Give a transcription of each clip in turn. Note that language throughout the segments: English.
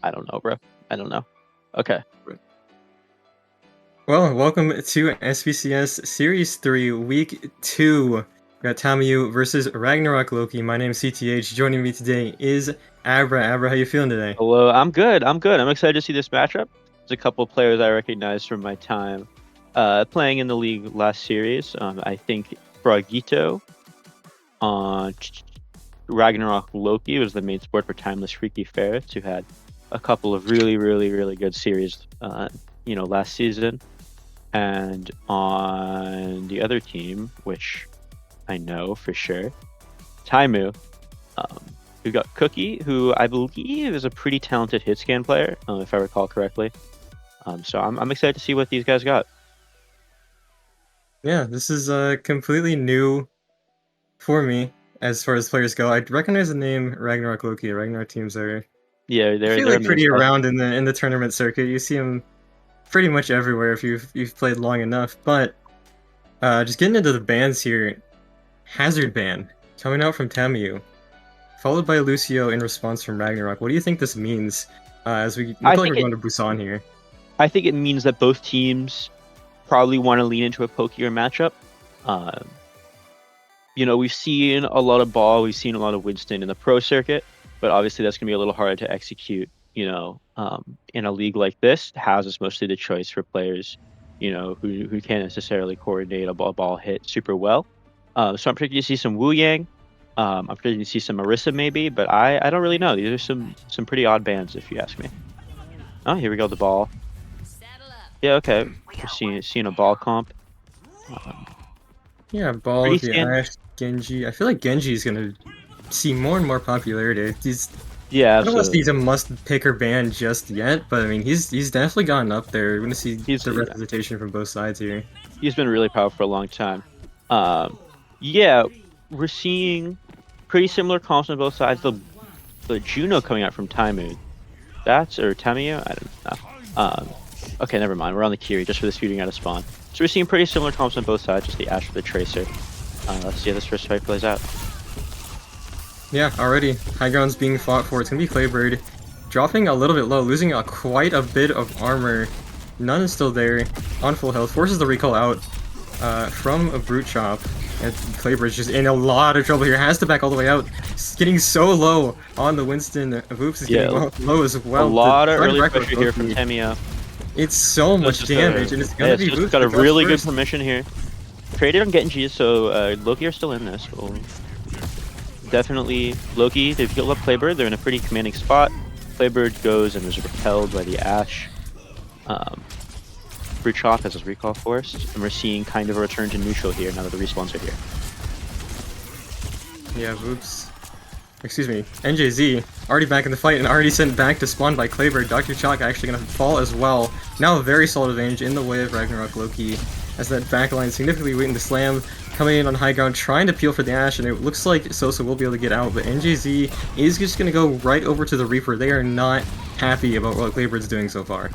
I don't know, bro. I don't know. Okay. Well, welcome to SPCS Series 3, Week 2. We got TAMIU versus Ragnarok Loki. My name is CTH. Joining me today is Abra. Abra, how you feeling today? Hello. I'm good. I'm good. I'm excited to see this matchup. There's a couple players I recognize from my time playing in the league last series. I think Frogito on Ragnarok Loki was the main sport for Timeless Freaky Ferrets, who had a couple of really good series, last season. And on the other team, which I know for sure, TAMIU, we've got Cookie, who I believe is a pretty talented hit scan player, if I recall correctly. So I'm excited to see what these guys got. Yeah, this is completely new for me as far as players go. I recognize the name Ragnarok Loki. Ragnarok teams are Yeah, I feel they're a like main pretty spot. around in the tournament circuit. You see them pretty much everywhere if you've played long enough. But just getting into the bans here, Hazard ban coming out from TAMIU, followed by Lucio in response from Ragnarok. What do you think this means? As we look I like think we're going to Busan here. I think it means that both teams probably want to lean into a pokier matchup. We've seen a lot of Ball, we've seen a lot of Winston in the pro circuit, but obviously that's going to be a little harder to execute, in a league like this. House is mostly the choice for players, who can't necessarily coordinate a ball hit super well. So I'm predicting to see some Wu Yang. I'm predicting to see some Marissa maybe, but I don't really know. These are some pretty odd bands if you ask me. Oh, here we go, the Ball. Yeah, okay. We're seeing a Ball comp. Yeah, Ball, Pretty the scan. Ash, Genji. I feel like Genji is going to see more and more popularity. Yeah, I don't want to say he's absolutely. a must-pick or ban just yet, but I mean, he's definitely gotten up there. We're going to see He's the representation from both sides here. he's been really powerful for a long time. Yeah, we're seeing pretty similar comps on both sides. The Juno coming out from TAMIU. TAMIU? I don't know. Okay, never mind. We're on the Kiri just for the shooting out of spawn. So we're seeing pretty similar comps on both sides, just the Ash for the Tracer. Let's see how this first fight plays out. Yeah, already. High ground's being fought for. It's going to be Claybird. Dropping a little bit low, losing quite a bit of armor. None is still there. On full health. Forces the recall out from a Brute Chop. And Claybird's just in a lot of trouble here. Has to back all the way out. It's getting so low on the Winston. Voops is getting low as well. A lot of early pressure here from TAMIU. It's so much damage, and it's going to be Voops. Got a really good permission here. Traded on Genji, so Loki are still in this. Well, definitely Loki, they've healed up Claybird. They're in a pretty commanding spot. Claybird goes and is repelled by the Ash. Brute Chop has his recall forced, and we're seeing kind of a return to neutral here now that the respawns are here. Yeah, Voops. Excuse me, NJZ, already back in the fight and already sent back to spawn by Claybird. Dr. Chalk actually going to fall as well. Now a very solid advantage in the way of Ragnarok Loki, as that backline significantly waiting to slam, coming in on high ground, trying to peel for the Ash, and it looks like Sosa will be able to get out, but NJZ is just going to go right over to the Reaper. They are not happy about what Claybird's doing so far.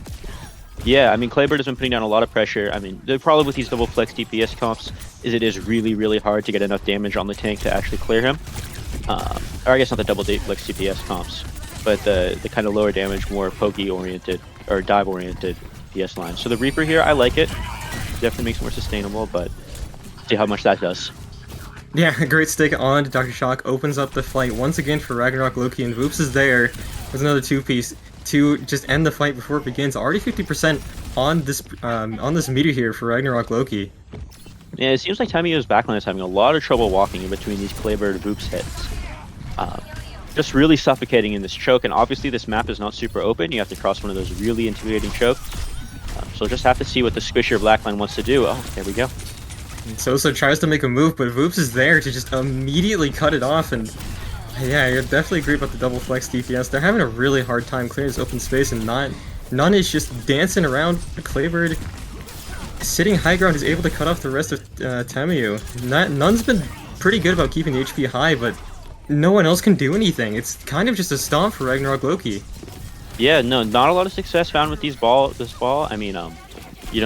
Yeah, I mean, Claybird has been putting down a lot of pressure. I mean, the problem with these double flex DPS comps is it is really hard to get enough damage on the tank to actually clear him. Or I guess not the double flex DPS comps, but the kind of lower damage, more pokey oriented or dive oriented PS line. So the Reaper here, I like it. Definitely makes it more sustainable, but see how much that does. Yeah, a great stick on to Dr. Shock, opens up the fight once again for Ragnarok Loki, and Voops is there with another two-piece to just end the fight before it begins. Already 50% on this meter here for Ragnarok Loki. Yeah, it seems like TAMIU's backline is having a lot of trouble walking in between these Claybird Voops hits. Just really suffocating in this choke, and obviously this map is not super open. You have to cross one of those really intimidating chokes. So just have to see what the squishier Blackline wants to do. Oh, there we go. Sosa tries to make a move, but Voops is there to just immediately cut it off, and yeah, I definitely agree about the double flex DPS. They're having a really hard time clearing this open space, and none is just dancing around. Claybird sitting high ground is able to cut off the rest of TAMIU. None's been pretty good about keeping the HP high, but no one else can do anything. It's kind of just a stomp for Ragnarok Loki. Yeah, no, not a lot of success found with this ball. I mean,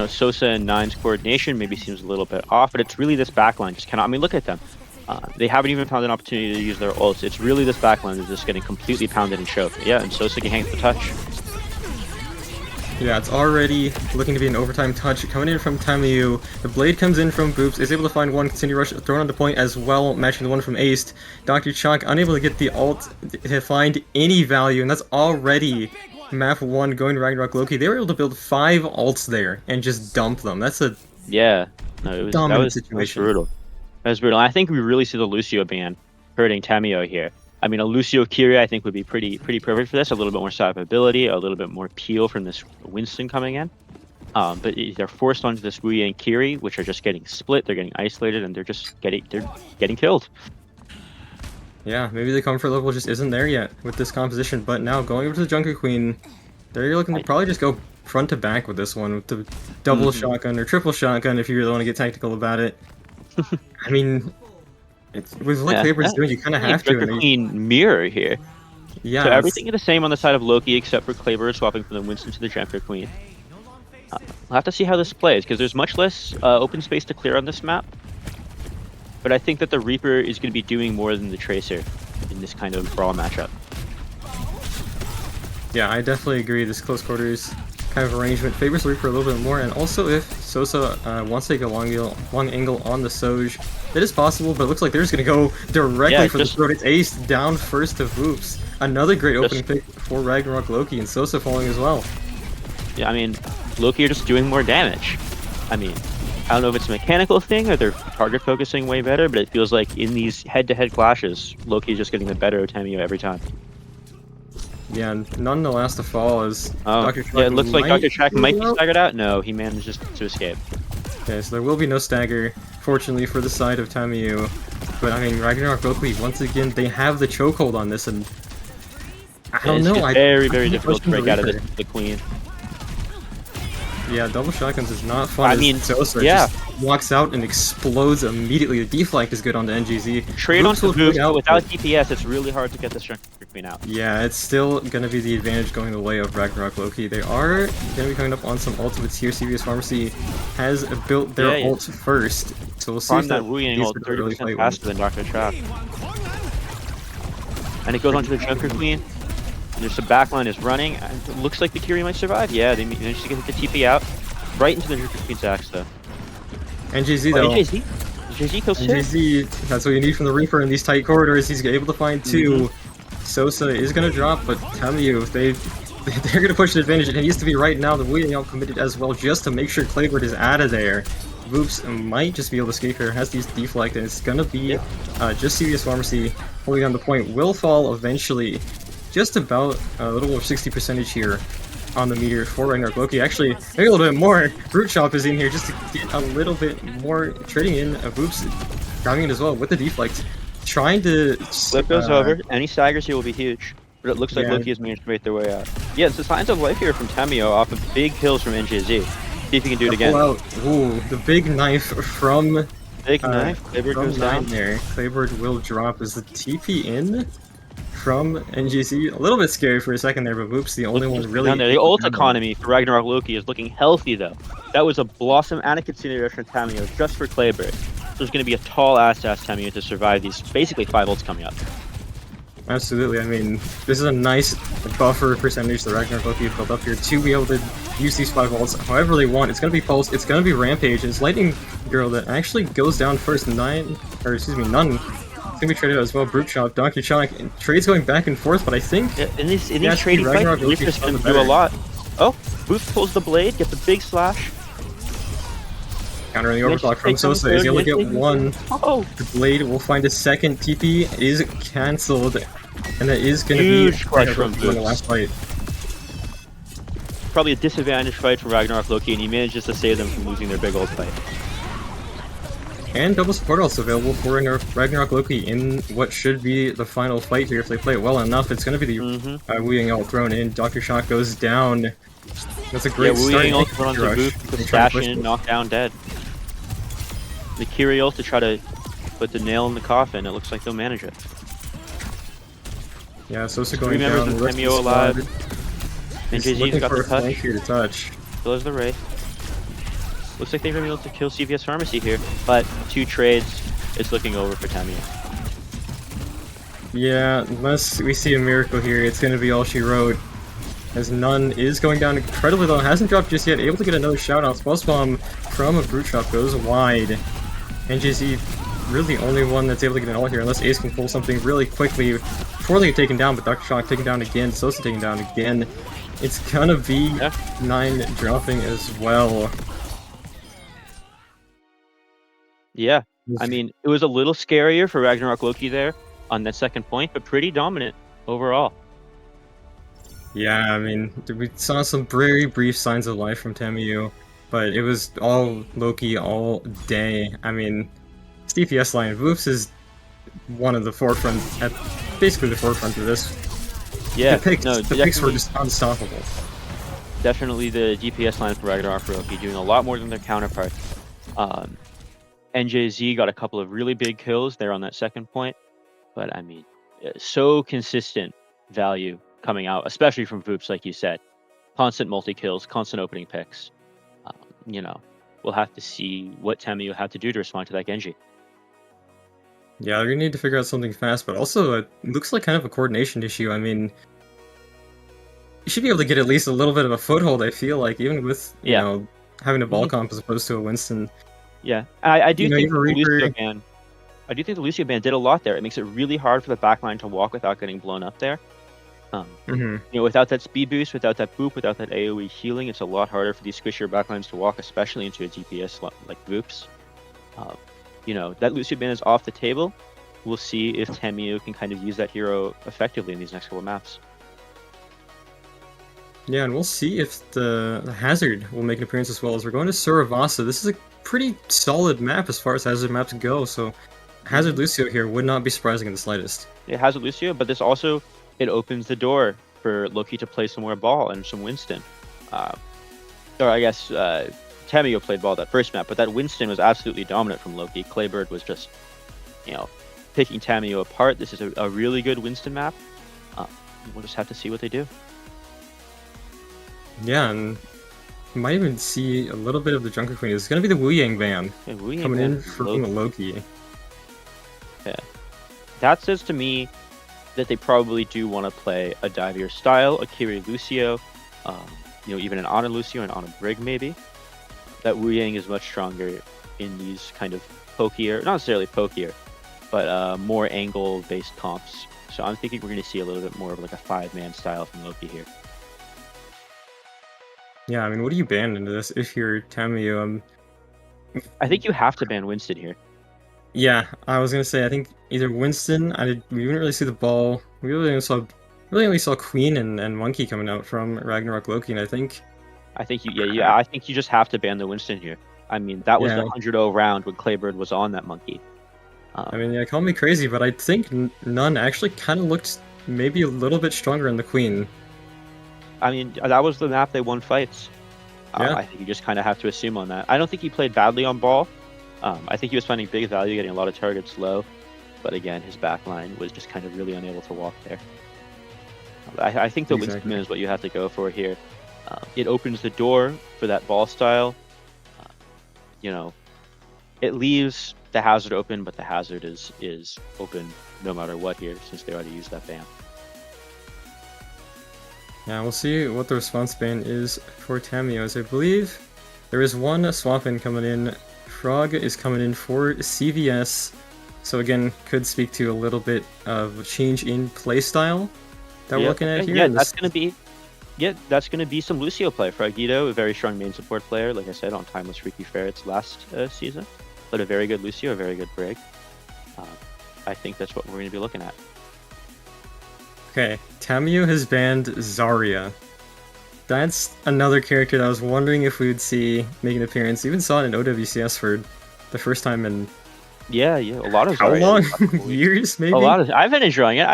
Sosa and Nine's coordination maybe seems a little bit off, but it's really this backline just cannot. I mean, look at them. They haven't even found an opportunity to use their ults. It's really this backline that's just getting completely pounded and choked. Yeah, and Sosa can hang the touch. Yeah, it's already looking to be an overtime touch coming in from TAMIU. The blade comes in from Boops, is able to find one, continue rush, thrown on the point as well, matching the one from Aced. Dr. Chalk unable to get the ult to find any value, and that's already map 1 going to Ragnarok Loki. They were able to build 5 ults there and just dump them. That's a Yeah, no, it was dominant that was situation. brutal. That was brutal. I think we really see the Lucio ban hurting TAMIU here. I mean, a Lucio Kiri I think would be pretty perfect for this. A little bit more survivability, a little bit more peel from this Winston coming in. But they're forced onto this Wu and Kiri, which are just getting split. They're getting isolated, and they're getting killed. Yeah, maybe the comfort level just isn't there yet with this composition. But now going over to the Junker Queen, they're looking to probably just go front to back with this one with the double shotgun or triple shotgun if you really want to get tactical about it. I mean, with what Kleber's doing, you kind of have to. Junker Queen mirror here. Yeah. So everything is the same on the side of Loki except for Kleber swapping from the Winston to the Junker Queen. We'll have to see how this plays because there's much less open space to clear on this map. But I think that the Reaper is going to be doing more than the Tracer in this kind of brawl matchup. Yeah, I definitely agree. This close quarters kind of arrangement favors the Reaper a little bit more, and also if Sosa wants to take a long angle on the Soj, it is possible, but it looks like they're just going to go directly for the throat. It's Ace down first to Voops. Another great opening pick for Ragnarok Loki, and Sosa falling as well. Yeah, I mean, Loki are just doing more damage. I mean, I don't know if it's a mechanical thing or they're target focusing way better, but it feels like in these head-to-head clashes, Loki is just getting the better of TAMIU every time. Yeah, none the last to fall is Dr. Track. Yeah, it looks like Dr. Track might be staggered out. No, he managed just to escape. Okay, so there will be no stagger, fortunately, for the side of TAMIU. But I mean, Ragnarok Loki, once again, they have the chokehold on this, and I don't know. It's very difficult to break out of this the Queen. Yeah, double shotguns is not fun. I mean, Sosa just walks out and explodes immediately. The deflect is good on the NGZ. Trade on to Boost, but without DPS, it's really hard to get this Junker Queen out. Yeah, it's still going to be the advantage going the way of Ragnarok Loki. They are going to be coming up on some ultimates here. CVS Pharmacy has built their ult first, so we'll see if that Wu Yang ult 30% faster than Dr. Trap. And it goes onto the Junker Queen. There's some backline is running. It looks like the Kiri might survive. Yeah, they managed to get the TP out. Right into the Junker Queen's axe, though. NGZ, though. NGZ kills NGZ, that's what you need from the Reaper in these tight corridors. He's able to find 2. Sosa is going to drop, but TAMIU, they're going to push the advantage. It needs to be right now. The Wu Yang committed as well just to make sure Kleber is out of there. Voops might just be able to escape here. Has these deflect, and it's going to be just CVS Pharmacy holding on the point. Will fall eventually. Just about a little over 60% here on the meter for Ragnarok Loki. Actually, maybe a little bit more. Brute Shop is in here just to get a little bit more trading in. Voops grabbing it as well with the deflect. Trying to... Flip goes over. Any staggers here will be huge. But it looks like Loki has managed to make their way out. Yeah, it's the signs of life here from TAMIU off of big kills from NJZ. See if he can do it again. Ooh, the big knife from... Big knife. Kleber goes down there. Kleber will drop. Is the TP in? From NGC, a little bit scary for a second there, but Voops, the only one really... The ult economy for Ragnarok Loki is looking healthy, though. That was a Blossom and a consideration from TAMIU just for Kleber. So there's going to be a tall ass TAMIU to survive these basically 5 ults coming up. Absolutely, I mean, this is a nice buffer percentage that Ragnarok Loki have built up here to be able to use these 5 ults however they want. It's going to be Pulse, it's going to be Rampage, and it's Lightning Girl that actually goes down first. None. Gonna be traded out as well. Brute Chop, Dr. Chalk, trades going back and forth, but I think in these trading fights, Reaper's gonna do a lot. Oh, Boost pulls the blade, gets a big slash. Countering the overclock from Sosa. He's able to get 1. Oh. The blade will find a second. TP is cancelled, and that is gonna be from the last fight. Probably a disadvantage fight for Ragnarok Loki, and he manages to save them from losing their big ult fight. And double support also available for Ragnarok Loki in what should be the final fight here if they play it well enough. It's going to be the Wu Yang ult thrown in. Dr. Shock goes down. That's a great start. Wu Yang ult thrown onto Booth, the dash in, knock down, dead. The Kiri ult to try to put the nail in the coffin. It looks like they'll manage it. Yeah, Sosa going down. 3 members of TAMIU alive. NJZ's got the touch. Here to touch. So is the Wraith. Looks like they're going to be able to kill CVS Pharmacy here, but 2 trades, it's looking over for TAMIU. Yeah, unless we see a miracle here, it's going to be all she wrote. as None is going down incredibly low. Hasn't dropped just yet. Able to get another shout out. Pulse Bomb from a Brute Shot goes wide. NJZ really the only one that's able to get an ult here, unless Ace can pull something really quickly before they get taken down, but Dr. Shock taken down again, Sosa taken down again. It's gonna be 9 dropping as well. Yeah, I mean, it was a little scarier for Ragnarok Loki there on that second point, but pretty dominant overall. Yeah, I mean, we saw some very brief signs of life from TAMIU, but it was all Loki all day. I mean, this DPS line, Voops is one of the forefront, at basically the forefront of this. Yeah, the picks were just unstoppable. Definitely the DPS line for Ragnarok Loki doing a lot more than their counterparts. NJZ got a couple of really big kills there on that second point, but I mean, so consistent value coming out, especially from Voops, like you said. Constant multi-kills, constant opening picks. You know, we'll have to see what TAMIU have to do to respond to that Genji. Yeah, they're gonna need to figure out something fast, but also it looks like kind of a coordination issue. I mean, you should be able to get at least a little bit of a foothold, I feel like, even with, you know, having a ball comp as opposed to a Winston. Yeah, I do think the Lucio ban. I do think the Lucio ban did a lot there. It makes it really hard for the backline to walk without getting blown up there. You know, without that speed boost, without that boop, without that AoE healing, it's a lot harder for these squishier backlines to walk, especially into a DPS like Voops. You know, that Lucio ban is off the table. We'll see if TAMIU can kind of use that hero effectively in these next couple maps. Yeah, and we'll see if the Hazard will make an appearance as well. As we're going to Suravasa, this is a pretty solid map as far as Hazard maps go, so Hazard Lucio here would not be surprising in the slightest. It has a Lucio, but this also, it opens the door for Loki to play some more ball and some Winston. Or I guess TAMIU played ball that first map, but that Winston was absolutely dominant from Loki. Claybird was just, you know, picking TAMIU apart. This is a really good Winston map. We'll just have to see what they do. Yeah, and you might even see a little bit of the Junker Queen. It's going to be the Wu Yang ban coming in from Loki. Yeah. That says to me that they probably do want to play a divier style, a Kiri Lucio, you know, even an Ana Lucio and Ana Brig maybe. That Wu Yang is much stronger in these kind of pokier, not necessarily pokier, but more angle-based comps. So I'm thinking we're going to see a little bit more of like a 5-man style from Loki here. Yeah, I mean, what do you ban into this if you're TAMIU? I think you have to ban Winston here. Yeah, I was gonna say I think either Winston. We didn't really see the ball. We really only saw Queen and Monkey coming out from Ragnarok Loki, and I think I think you just have to ban the Winston here. I mean, that was the 100-0 round when Claybird was on that Monkey. I mean, yeah, call me crazy, but I think None actually kind of looked maybe a little bit stronger in the Queen. I mean, that was the map they won fights. I think you just kind of have to assume on that. I don't think he played badly on ball. I think he was finding big value, getting a lot of targets low. But again, his backline was just kind of really unable to walk there. I think the Winston is what you have to go for here. It opens the door for that ball style. You know, it leaves the Hazard open, but the Hazard is open no matter what here, since they already used that ban. Yeah, we'll see what the response ban is for TAMIU, as I believe there is one swap in coming in. Frog is coming in for CVS, so again, could speak to a little bit of change in playstyle that we're looking at here. Yeah, that's gonna be some Lucio play. Frogito, a very strong main support player, like I said, on Timeless Freaky Ferrets last season, but a very good Lucio, a very good Brig. I think that's what we're going to be looking at. Okay, TAMIU has banned Zarya. That's another character that I was wondering if we would see make an appearance. Even saw it in OWCS for the first time in a lot of how Zarya. long? Years, maybe? I've been enjoying it.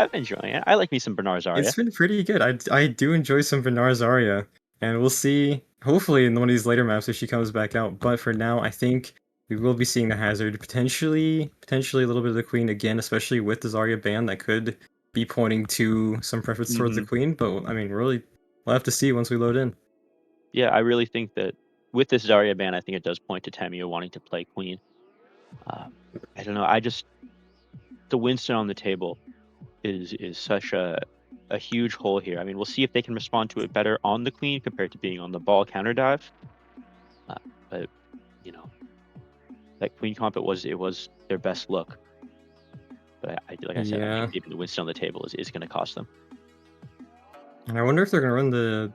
I like me some Bernard Zarya. It's been pretty good. I do enjoy some Bernard Zarya. And we'll see, hopefully, in one of these later maps if she comes back out. But for now, I think we will be seeing the Hazard. Potentially a little bit of the Queen again, especially with the Zarya ban. That could be pointing to some preference towards the Queen. But, I mean, really, we'll have to see once we load in. Yeah, I really think that with this Zarya ban, I think it does point to TAMIU wanting to play Queen. I don't know. The Winston on the table is such a a huge hole here. I mean, we'll see if they can respond to it better on the queen compared to being on the ball counter dive. But you know, that queen comp, it was their best look. But like I said, I think even the Winston on the table is going to cost them. And I wonder if they're going to run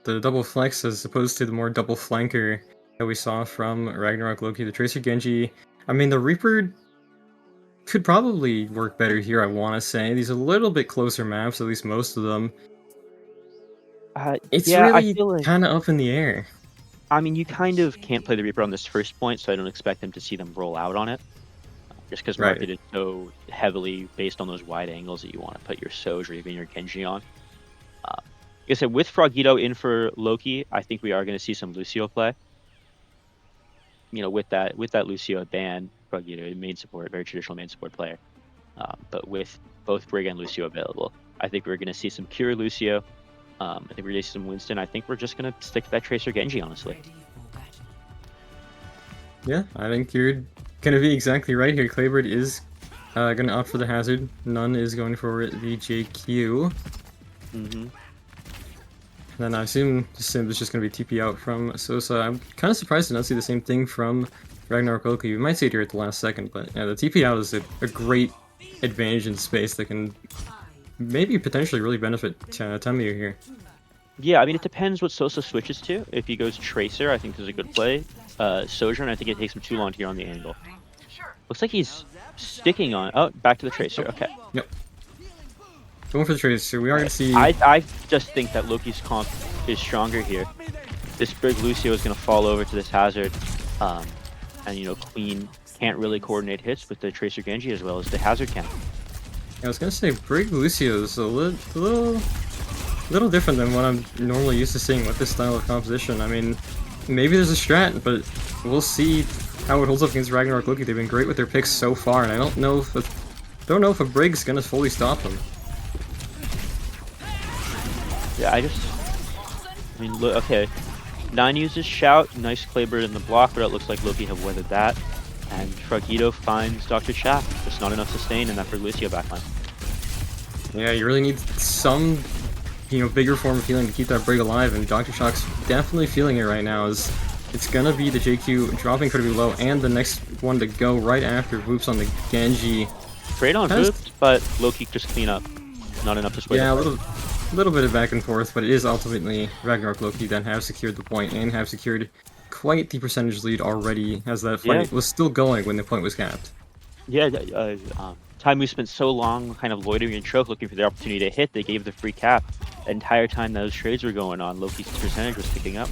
the double flex as opposed to the more double flanker that we saw from Ragnarok, Loki, the Tracer Genji. I mean, the Reaper could probably work better here, I want to say. These are a little bit closer maps, at least most of them. It's really kind of up in the air. I mean, you kind of can't play the Reaper on this first point, so I don't expect them to see them roll out on it. Just because market is so heavily based on those wide angles that you want to put your Soj or even your Genji on. Like I said, with Frogito in for Loki, I think we are going to see some Lucio play. You know, with that Lucio ban, Frogito main support, very traditional main support player. But with both Brig and Lucio available, I think we're going to see some Cure Lucio. I think we're going to see some Winston. I think we're just going to stick to that Tracer Genji, honestly. Yeah, I think you're going to be exactly right here. Claybird is going to opt for the hazard. None is going for the JQ. Mm-hmm. And then I assume Sim is just going to be TP out from Sosa. I'm kind of surprised to not see the same thing from Ragnarok Loki. We might see it here at the last second, but yeah, the TP out is a great advantage in space that can maybe potentially really benefit TAMIU here. Yeah, I mean, it depends what Sosa switches to. If he goes Tracer, I think is a good play. Sojourn, I think it takes him too long to get on the angle. Looks like he's sticking on... Oh, back to the Tracer. Okay. Yep. Going for the Tracer. We are going to see... I just think that Loki's comp is stronger here. This Brig Lucio is going to fall over to this hazard. And, you know, Queen can't really coordinate hits with the Tracer Genji as well as the hazard can. I was going to say, Brig Lucio is a little different than what I'm normally used to seeing with this style of composition. I mean, maybe there's a strat, but we'll see how it holds up against Ragnarok Loki. They've been great with their picks so far, and I don't know if a Brig's gonna fully stop them. Yeah, I mean, look, okay. 9 uses Shout, nice Claybird in the block, but it looks like Loki have weathered that. And Frogito finds Dr. Chaff. Just not enough sustain in that for Lucio backline. Yeah, you really need some, you know, bigger form of healing to keep that Brig alive, and Dr. Shock's definitely feeling it right now. It's gonna be the JQ dropping incredibly low, and the next one to go right after Voops on the Genji. Great on Voops, but Loki just clean up. Not enough to sway. Yeah, a little bit of back and forth, but it is ultimately Ragnarok Loki that have secured the point and have secured quite the percentage lead already, as that fight was still going when the point was capped. Yeah, TAMIU spent so long kind of loitering and choke looking for the opportunity to hit, they gave the free cap. The entire time those trades were going on, Loki's percentage was picking up.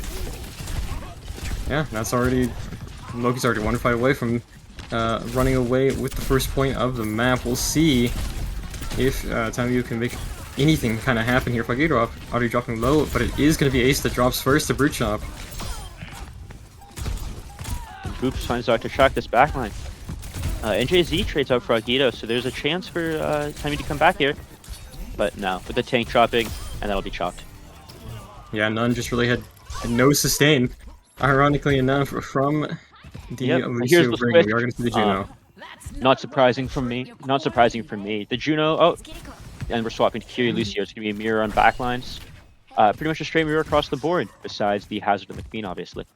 Yeah, Loki's already 1 fight away from running away with the first point of the map. We'll see if TAMIU can make anything kind of happen here. Frogito already dropping low, but it is going to be Ace that drops first to Brute Chop. Oops finds Dr. Shock this backline. NJZ trades out Frogito, so there's a chance for TAMIU to come back here. But no, with the tank dropping, and that'll be chopped. Yeah, None just really had no sustain. Ironically enough, from the Lucio Brig, we are going to see the Juno. Not surprising from me. The Juno, and we're swapping to Kyrie Lucio. It's going to be a mirror on backlines. Pretty much a straight mirror across the board, besides the Hazard and the Queen, obviously.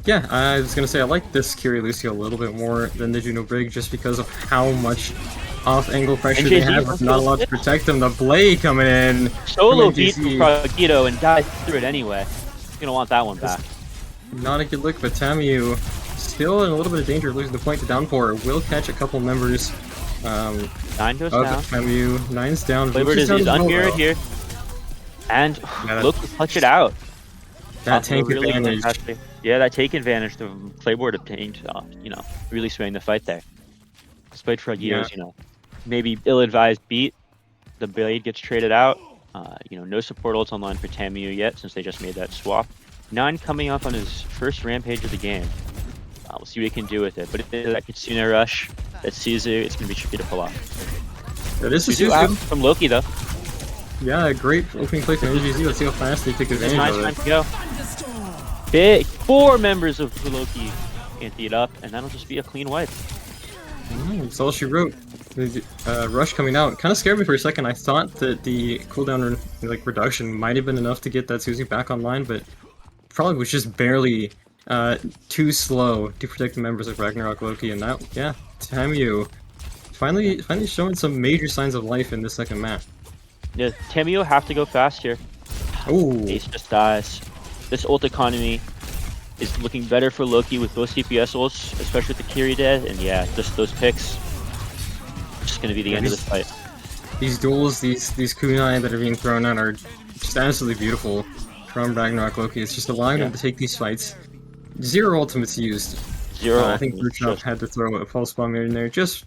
Yeah, I was going to say I like this Kyrie Lucio a little bit more than the Juno Brig just because of how much off-angle pressure they have with not allowed to protect them. The Blade coming in. Solo beat from Frogito and died through it anyway. He's going to want that one back. Not a good look, but TAMIU still in a little bit of danger of losing the point to Downpour. Will catch a couple members 9 goes down. TAMIU. 9's down. Claybird is unmirrored here. And look, clutch it out. That tank advantage. Yeah, that take advantage the Claybird obtained, you know, really swaying the fight there. Despite Frogito's, you know, maybe ill-advised beat, the Blade gets traded out. You know, no support ults online for TAMIU yet since they just made that swap. 9 coming up on his first rampage of the game. We'll see what he can do with it. But if that Kitsune rush, that Suzu, it's going to be tricky to pull off. That is a Suzu from Loki, though. Yeah, a great opening play from NGZ. Let's see how fast they take advantage of it. Nice time to go. Big 4 members of Loki anti it up, and that'll just be a clean wipe. That's all she wrote. Rush coming out kind of scared me for a second. I thought that the cooldown reduction might have been enough to get that Susie back online, but probably was just barely too slow to protect the members of Ragnarok Loki. And that, yeah, TAMIU finally showing some major signs of life in this second map. Yeah, TAMIU have to go fast here. Ooh. Ace just dies. This ult economy is looking better for Loki with both CPS ults, especially with the Kiri dead. And yeah, just those picks. Just gonna be the end of this fight. These duels, these kunai that are being thrown out are just absolutely beautiful from Ragnarok Loki. It's just allowing them to take these fights. Zero ultimates used. Zero. I think Bruchov had to throw a pulse bomb in there just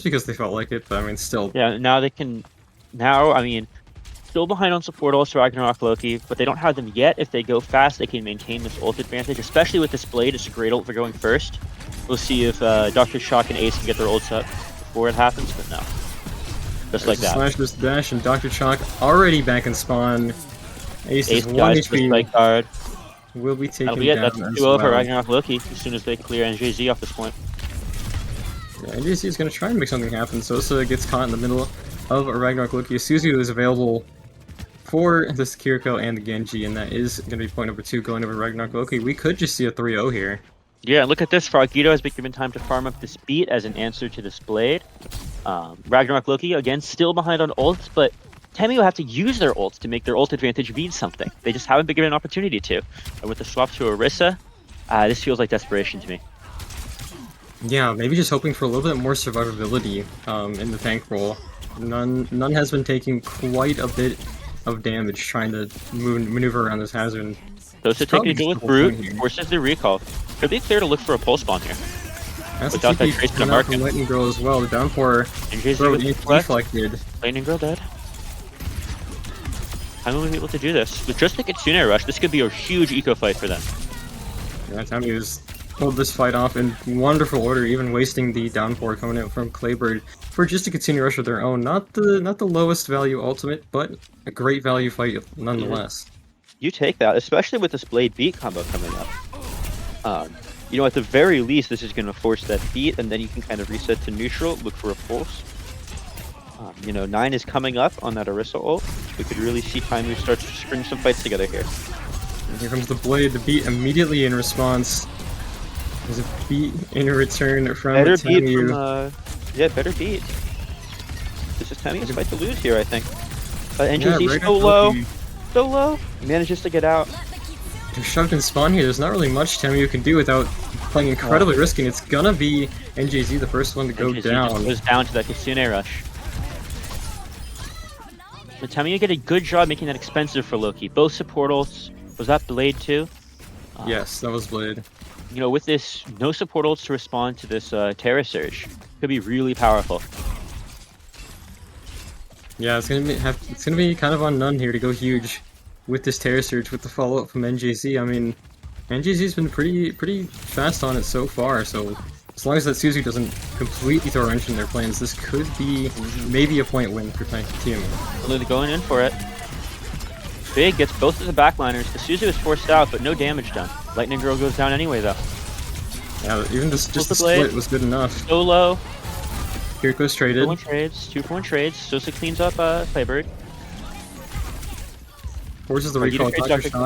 because they felt like it, but I mean, still. Yeah, now they can. Now, I mean, still behind on support ults for Ragnarok Loki, but they don't have them yet. If they go fast, they can maintain this ult advantage, especially with this blade. It's a great ult for going first. We'll see if Dr. Shock and Ace can get their ults up before it happens, but no. Just like that. Slash this dash, and Dr. Chalk already back in spawn. Ace is 1 HP. Guard. Will be taken That'll be it. down. That's 2-0 for Ragnarok Loki as soon as they clear NJZ off this point. Yeah, NJZ is going to try and make something happen. Sosa gets caught in the middle of a Ragnarok Loki. Suzu is available for this Kiriko and the Genji, and that is going to be point number 2 going over Ragnarok Loki. We could just see a 3-0 here. Yeah, look at this. Frogito has been given time to farm up this beat as an answer to this blade. Ragnarok Loki, again, still behind on ults, but TAMIU will have to use their ults to make their ult advantage mean something. They just haven't been given an opportunity to. And with the swap to Orisa, this feels like desperation to me. Yeah, maybe just hoping for a little bit more survivability in the tank role. None has been taking quite a bit of damage trying to maneuver around this hazard. Sosa taking a duel with Brute, forces the recall. Could be clear to look for a pulse bomb here. That's without that trace to mark him. Lightning Girl as well. The downpour deflected. Lightning Girl dead. How will we be able to do this? With just the Kitsune Rush, this could be a huge eco fight for them. Yeah, TAMIU's pulled this fight off in wonderful order, even wasting the downpour coming out from Claybird for just a Kitsune Rush of their own. Not the lowest value ultimate, but a great value fight nonetheless. You take that, especially with this Blade Beat combo coming up. You know, at the very least, this is going to force that beat, and then you can kind of reset to neutral, look for a pulse. You know, 9 is coming up on that Orisa ult. We could really see TAMIU start to string some fights together here. And here comes the blade, the beat immediately in response. There's a beat in return from better TAMIU. Beat from, yeah, better beat. This is TAMIU's fight to lose here, I think. NJZ so low, manages to get out. They're shoved in spawn here. There's not really much TAMIU can do without playing incredibly risky. It's gonna be NJZ the first one to go down. Just goes down to that Kitsune Rush. But TAMIU did a good job making that expensive for Loki. Both support ults. Was that Blade too? Yes, that was Blade. You know, with this, no support ults to respond to this Terra Surge. Could be really powerful. Yeah, it's gonna be kind of on none here to go huge with this Terra Surge with the follow-up from NJZ. I mean, NJZ's been pretty fast on it so far, so as long as that Suzu doesn't completely throw a wrench in their plans, this could be maybe a point win for TAMIU. Well, they're going in for it. Big gets both of the backliners. The Suzu is forced out, but no damage done. Lightning Girl goes down anyway, though. Yeah, even just the split was good enough. So low. Kiriko's traded. 2-for-1 trades. 2-for-1 trades. Sosa cleans up Claybird. Forces the recall.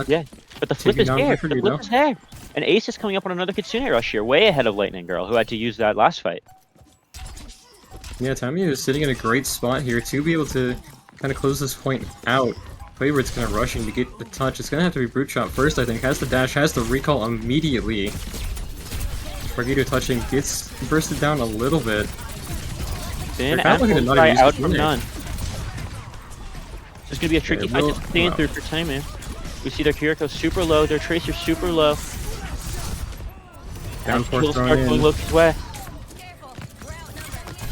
Yeah, but the flip is there. The flip is there. And Ace is coming up on another Kitsune Rush here, way ahead of Lightning Girl, who had to use that last fight. Yeah, TAMIU is sitting in a great spot here to be able to kind of close this point out. Claybird's kind of rushing to get the touch. It's going to have to be Brute Shot first, I think. Has the dash, has the recall immediately. Frogito touching, gets bursted down a little bit. Finn and Bullseye out from none. This is going to be a tricky fight to stay in through for TAMIU. We see their Kiriko super low, their Tracer super low. Downpour thrown start going Loki's way.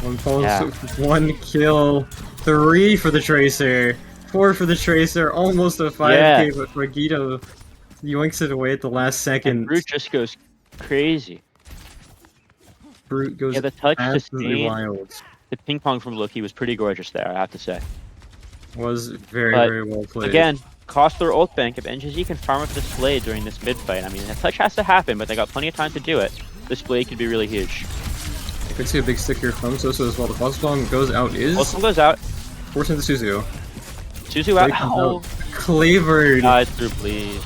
One pulse, 1 kill, 3 for the Tracer, 4 for the Tracer, almost a 5k, but Frogito yoinks it away at the last second. And Brute just goes crazy. Brute goes the touch absolutely wild. The ping pong from Loki was pretty gorgeous there, I have to say. Was very well played. Again, cost their ult bank. If NJZ can farm up this blade during this mid fight, I mean, a touch has to happen, but they got plenty of time to do it. This blade could be really huge. Could see a big stick here from Soso as well. The Fox Bomb goes out is Also goes out. forcing the Suzu. Suzu out. Oh, Clavered. died through bleed.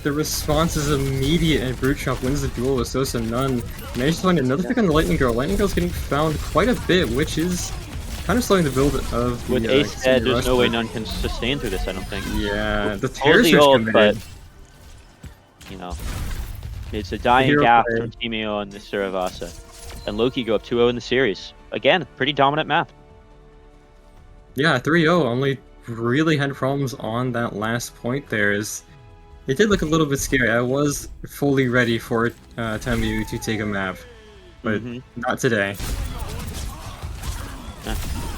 The response is immediate, and Brute Chop wins the duel with Sosa None. Managed to find another pick on the Lightning Girl. Lightning Girl's getting found quite a bit, which is kind of slowing the build of the With Ace dead, there's no way Rushmore. None can sustain through this, I don't think. Yeah, the Holds Terror the ult, committed. but, you know, it's a dying hero gap play. from TAMIU and the Suravasa. And Loki go up 2-0 in the series. Again, pretty dominant map. Yeah, 3-0. Only really had problems on that last point there. It did look a little bit scary. I was fully ready for TAMIU to take a map, but not today.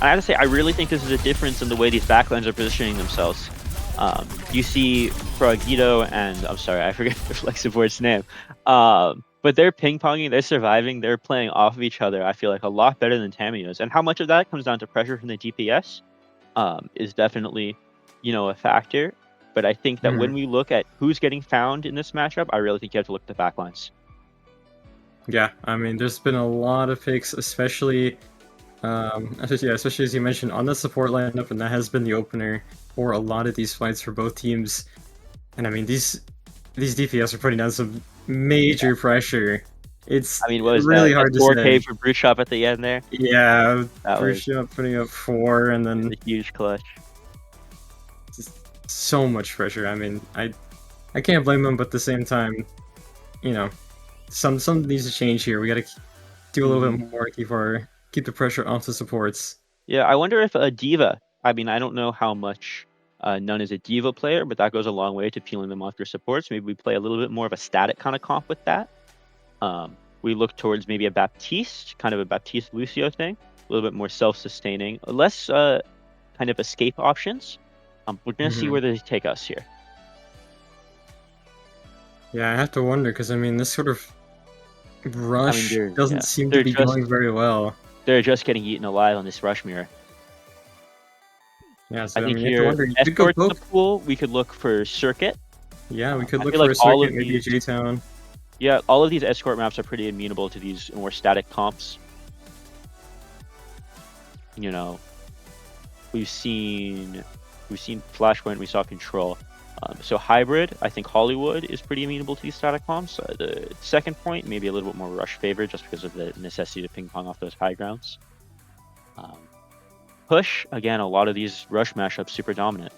I have to say, I really think this is a difference in the way these backlines are positioning themselves. You see Frogito and, I'm sorry, I forget the Flexiboard's name. But they're ping-ponging, they're surviving, they're playing off of each other, I feel like, a lot better than TAMIU is. And how much of that comes down to pressure from the DPS is definitely, a factor. But I think that when we look at who's getting found in this matchup, I really think you have to look at the backlines. Yeah, I mean, there's been a lot of picks, especially as you mentioned, on the support lineup, and that has been the opener for a lot of these fights for both teams. And I mean, these DPS are putting down some major pressure. It's I mean, what was really that? hard to 4K say. for Brute Shop at the end there? Yeah, That was Brute putting up 4, and then a huge clutch. just so much pressure. I mean, I can't blame them, but at the same time, some needs to change here. We got to do a little bit more to keep the pressure off the supports. Yeah, I wonder if a Diva, I mean, I don't know how much None is a Diva player, but that goes a long way to peeling them off your supports. Maybe we play a little bit more of a static kind of comp with that. We look towards maybe a Baptiste, kind of a Baptiste Lucio thing, a little bit more self-sustaining, less kind of escape options. We're going to see where they take us here. Yeah, I have to wonder, because I mean, this sort of rush doesn't seem to be going very well. They're just getting eaten alive on this rush mirror. Yeah, so I think you have to wonder, escort in the pool, we could look for Circuit. Yeah, we could look for a Circuit, maybe a J-Town. Yeah, all of these escort maps are pretty amenable to these more static comps. We've seen Flashpoint, we saw Control. So Hybrid, I think Hollywood is pretty amenable to these static comps. The second point, maybe a little bit more rush favored just because of the necessity to ping pong off those high grounds. Push, again, a lot of these rush mashups super dominant.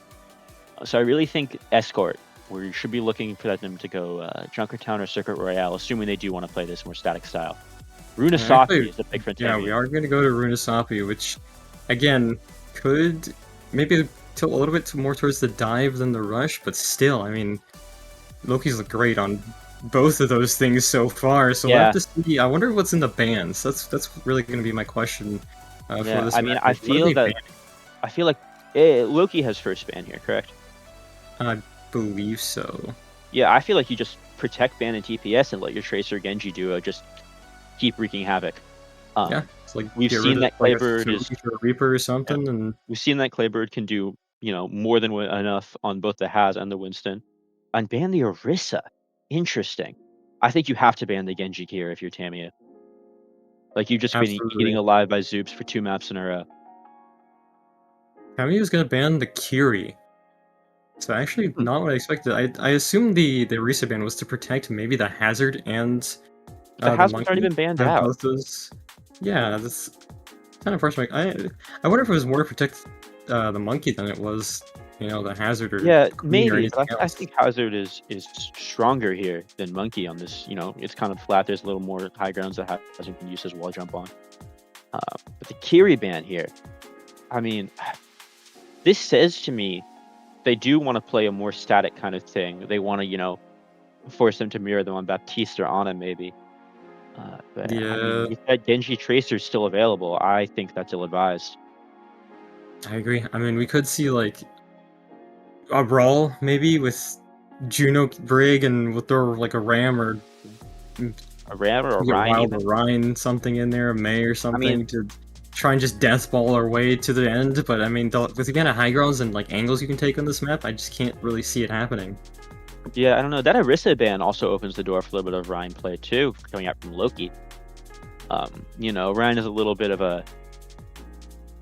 So I really think Escort, we should be looking for them to go Junkertown or Circuit Royale, assuming they do want to play this more static style. Runasapi is the pick for TAMIU. Yeah, we are going to go to Runasapi, which, again, could maybe tilt a little bit more towards the dive than the rush, but still, I mean, Loki's look great on both of those things so far, so we'll have to see. I wonder what's in the bans. That's really going to be my question for this I mean, match. I feel like Loki has first ban here, correct? I believe so. Yeah, I feel like you just protect ban and TPS and let your Tracer Genji duo just keep wreaking havoc. Yeah, it's like we've seen that Claybird is a Reaper or something, and we've seen that Claybird can do more than enough on both the Haz and the Winston. And ban the Orisa, interesting. I think you have to ban the Genji here if you're TAMIU. Like you've just been eating alive by Zoops for 2 maps in a row. TAMIU is gonna ban the Kiri. So actually, not what I expected. I assumed the Orisa ban was to protect maybe the Hazard and the Hazard's already been banned out. Both those. Yeah, that's kind of frustrating. I wonder if it was more to protect the Monkey than it was, the Hazard or maybe. But I think Hazard is stronger here than Monkey on this. It's kind of flat. There's a little more high grounds that Hazard can use his wall jump on. But the Kiri ban here, I mean, this says to me they do want to play a more static kind of thing. They want to, force them to mirror them on Baptiste or Ana maybe. But yeah. I mean, if that Genji Tracer is still available, I think that's ill-advised. I agree. I mean, we could see like a brawl maybe with Juno Brig, and we'll throw like a Ram or a Ryan, Ryan something in there, a May or something to try and just death ball our way to the end. But I mean, with again a high grounds and like angles you can take on this map, I just can't really see it happening. Yeah, I don't know. That Orisa ban also opens the door for a little bit of Ryan play too, coming out from Loki. You know, Ryan is a little bit of a,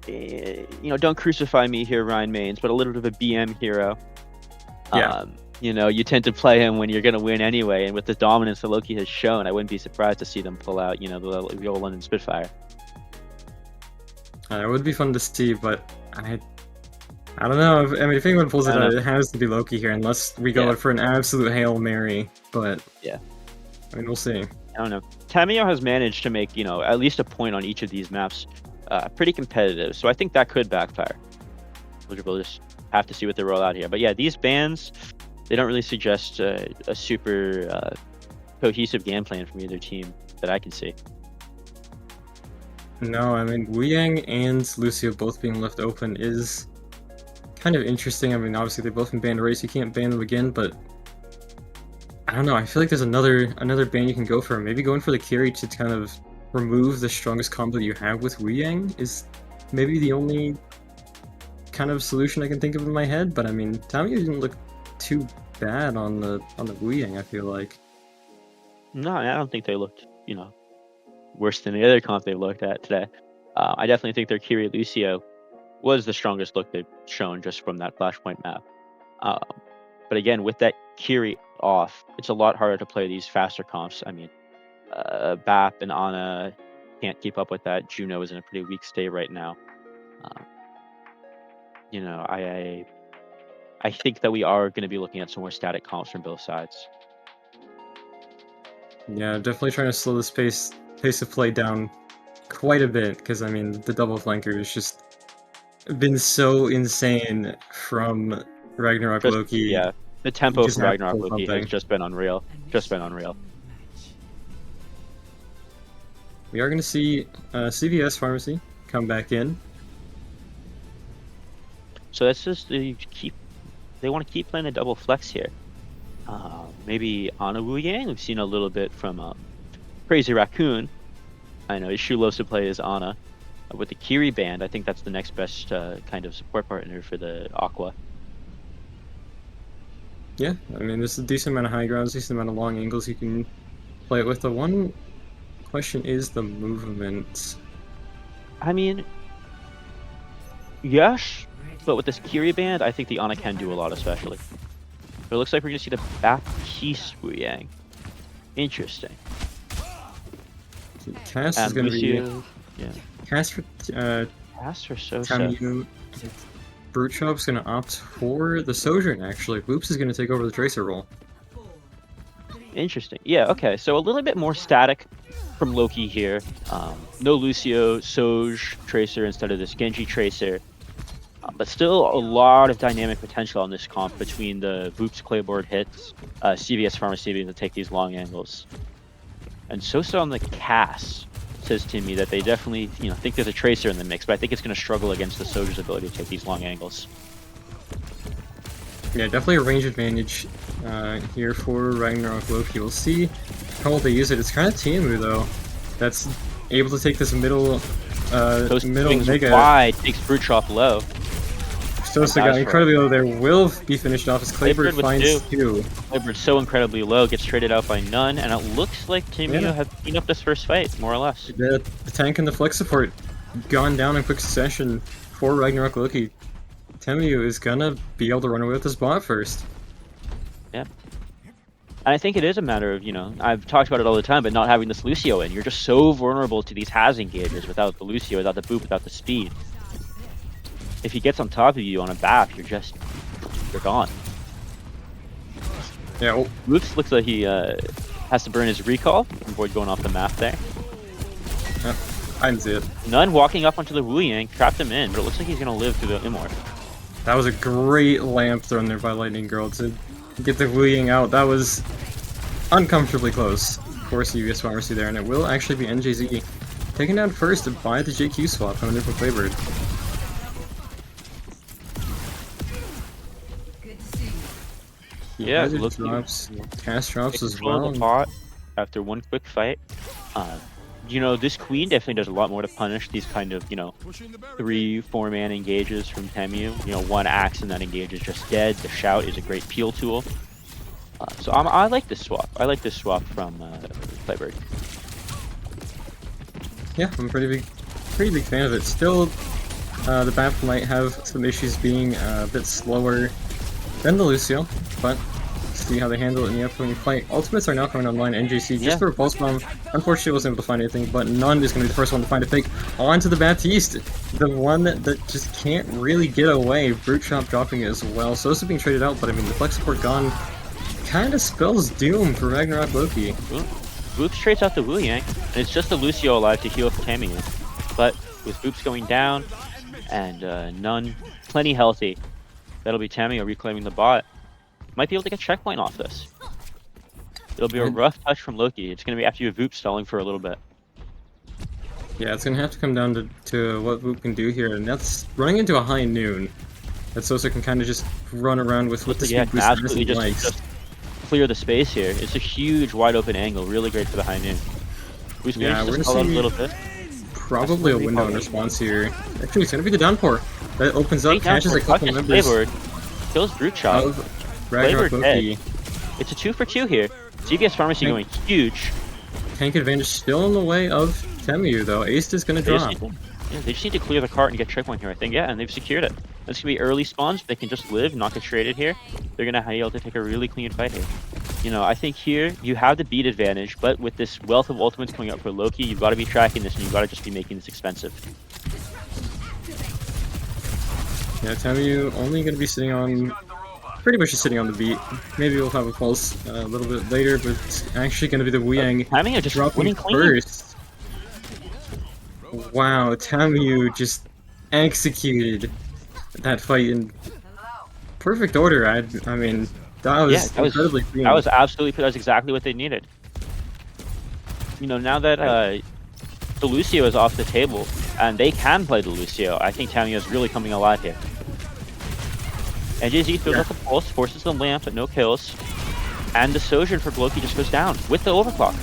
you know, don't crucify me here, Ryan Mains, but a little bit of a BM hero. Yeah. You know, you tend to play him when you're going to win anyway, and with the dominance that Loki has shown, I wouldn't be surprised to see them pull out, you know, the old London Spitfire. It would be fun to see, but I don't know. I mean, if anyone pulls it out, it has to be Loki here, unless we go for an absolute Hail Mary. But yeah, I mean, we'll see. I don't know. TAMIU has managed to make, you know, at least a point on each of these maps pretty competitive, so I think that could backfire. We'll just have to see what they roll out here. But yeah, these bans, they don't really suggest a super cohesive game plan from either team that I can see. No, I mean, Wu Yang and Lucio both being left open is kind of interesting. I mean, obviously they've both been banned already, so you can't ban them again, but I don't know. I feel like there's another ban you can go for. Maybe going for the carry to kind of remove the strongest combo that you have with Wu Yang is maybe the only kind of solution I can think of in my head. But I mean, TAMIU didn't look too bad on the Wu Yang, I feel like. No, I don't think they looked, you know, worse than the other comp they've looked at today. I definitely think their Kiri Lucio was the strongest look they've shown just from that Flashpoint map. But again, with that Kiri off, it's a lot harder to play these faster comps. I mean, BAP and Ana can't keep up with that. Juno is in a pretty weak state right now. You know, I think that we are going to be looking at some more static comps from both sides. Yeah, definitely trying to slow the pace of play down quite a bit, because I mean, the double flanker has just been so insane from Ragnarok Loki. Yeah, the tempo from Ragnarok Loki has just been unreal. We are going to see CVS Pharmacy come back in. So that's just they want to keep playing the double flex here. Maybe Ana Wu Yang. We've seen a little bit from Crazy Raccoon. I know Ishu loves to play as Ana. With the Kiri band, I think that's the next best kind of support partner for the Aqua. Yeah, I mean, there's a decent amount of high grounds, decent amount of long angles you can play it with. The one question is the movement. I mean, yes, but with this Kiri band, I think the Ana can do a lot, especially. But it looks like we're going to see the Baptiste Wu Yang. Interesting. Cast is going to be... Yeah. Cast for TAMIU. Brute Chop's going to opt for the Sojourn, actually. Whoops is going to take over the Tracer role. Interesting. Yeah, okay. So a little bit more static from Loki here. No Lucio, Soj, Tracer instead of this Genji Tracer. But still a lot of dynamic potential on this comp between the Voops Clayboard hits, CVS Pharmacy being to take these long angles. And Sosa on the cast says to me that they definitely, you know, think there's a Tracer in the mix, but I think it's going to struggle against the Soldier's ability to take these long angles. Yeah, definitely a range advantage here for Ragnarok Loki. We'll see how well they use it. It's kind of TAMIU though, that's able to take this middle mega wide, takes Brute Chop low. Sosa got incredibly low there, will be finished off as Claybird finds two. Claybird's so incredibly low, gets traded out by none, and it looks like TAMIU have cleaned up this first fight, more or less. The tank and the flex support gone down in quick succession for Ragnarok Loki. TAMIU is gonna be able to run away with this bot first. Yeah. And I think it is a matter of, you know, I've talked about it all the time, but not having this Lucio in. You're just so vulnerable to these Has engages without the Lucio, without the boop, without the speed. If he gets on top of you on a BAP, you're gone. Yeah. Oh. Looks like he has to burn his recall to avoid going off the map there. I didn't see it. None walking up onto the Wu Yang, trapped him in, but it looks like he's gonna live through the Immorph. That was a great lamp thrown there by Lightning Girl to get the Wu Yang out. That was uncomfortably close for CVS Pharmacy there, and it will actually be NJZ taken down first by the JQ swap coming in from Claybird. Yeah, drops, cast drops as well. The pot after one quick fight. You know, this Queen definitely does a lot more to punish these kind of, you know, 3-4 man engages from TAMIU. You know, one axe and that engage is just dead. The shout is a great peel tool. So I like this swap. I like this swap from Claybird. Yeah, I'm a pretty big fan of it. Still, the BAP might have some issues being a bit slower than the Lucio, but see how they handle it in the upcoming fight. Ultimates are now coming online. NJC just for a Pulse Bomb. Unfortunately, wasn't able to find anything, but None is going to be the first one to find a pick onto the Baptiste. The one that just can't really get away. Brute Chop dropping it as well. Sosa being traded out, but I mean, the Flex Support gone kind of spells doom for Ragnarok Loki. Boops trades out the Wu Yang, and it's just the Lucio alive to heal for TAMIU. But with Boops going down, and None plenty healthy, that'll be TAMIU reclaiming the bot. Might be able to get checkpoint off this. It'll be a rough touch from Loki. It's going to be after you have Voop stalling for a little bit. Yeah, it's going to have to come down to what Voop can do here, and that's running into a high noon. That Sosa can kind of just run around with the speed boost absolutely just clear the space here. It's a huge wide open angle, really great for the high noon. Who's going to just call out a little bit? Probably a window in response here. Actually, it's going to be the downpour. That opens up, catches a couple members. Kills Brute Chop. Ragnarok Loki. It's a 2 for 2 here. CBS Pharmacy going huge. Tank advantage still in the way of TAMIU though. Ace is going to drop. They just need to clear the cart and get checkpoint here, I think. Yeah, and they've secured it. That's going to be early spawns. They can just live, not get traded here. They're going to be able to take a really clean fight here. You know, I think here you have the beat advantage, but with this wealth of ultimates coming up for Loki, you've got to be tracking this and you've got to just be making this expensive. Yeah, TAMIU only going to be sitting on... pretty much just sitting on the beat. Maybe we'll have a pulse a little bit later, but it's actually going to be the Wu Yang dropping first. Wow, TAMIU just executed that fight in perfect order. I mean, that was incredibly clean. That was exactly what they needed. You know, now that the Lucio is off the table and they can play the Lucio, I think TAMIU is really coming alive here. NJZ throws out the pulse, forces the lamp, but no kills. And the Sojourn for Loki just goes down with the overclock.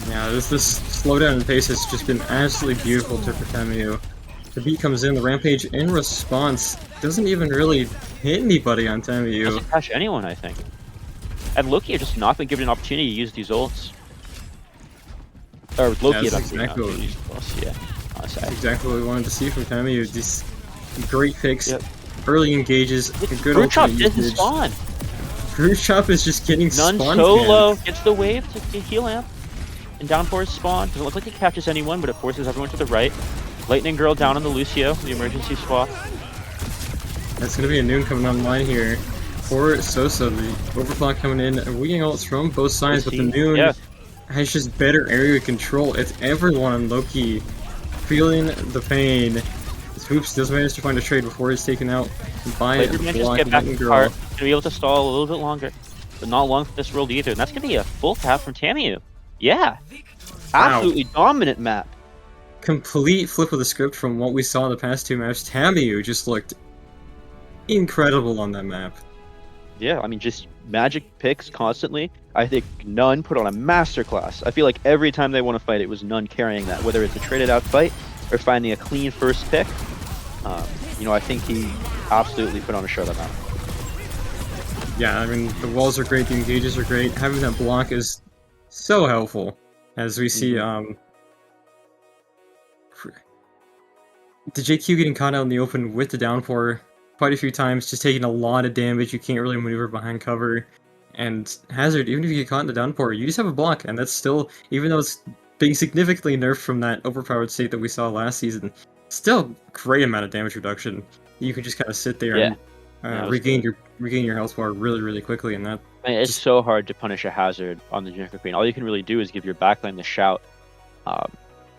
Yeah, this slowdown in pace has just been absolutely beautiful for TAMIU. The beat comes in, the Rampage in response doesn't even really hit anybody on TAMIU. Doesn't catch anyone, I think. And Loki has just not been given an opportunity to use these ults. Or Loki that's exactly what we wanted to see from TAMIU. These great picks. Early engages, a good Brute Chop didn't spawn. Brute Chop is just getting None solo gets the wave to heal amp. And downpour is spawn. Doesn't look like it catches anyone, but it forces everyone to the right. Lightning Girl down on the Lucio, the emergency swap. That's going to be a noon coming online here for Sosa. The overclock coming in. Wu Yang ults from both sides, but the noon has just better area control. It's everyone on Loki feeling the pain. Swoops does manage to find a trade before he's taken out by the Lightning Girl. Gonna be able to stall a little bit longer, but not long for this world either. And that's gonna be a full tap from TAMIU. Yeah, absolutely dominant map. Complete flip of the script from what we saw in the past two maps. TAMIU just looked incredible on that map. Yeah, I mean, just magic picks constantly. I think None put on a masterclass. I feel like every time they want to fight, it was None carrying that, whether it's a traded out fight or finding a clean first pick. You know, I think he absolutely put on a show that map. Yeah, I mean, the walls are great, the engages are great. Having that block is so helpful. As we see, the JQ getting caught out in the open with the downpour quite a few times, just taking a lot of damage. You can't really maneuver behind cover. And Hazard, even if you get caught in the downpour, you just have a block, and that's still, even though it's being significantly nerfed from that overpowered state that we saw last season, still great amount of damage reduction. You can just kind of sit there and regain your health bar really, really quickly, and that. I mean, it's so hard to punish a Hazard on the Junior Queen. All you can really do is give your backline the shout,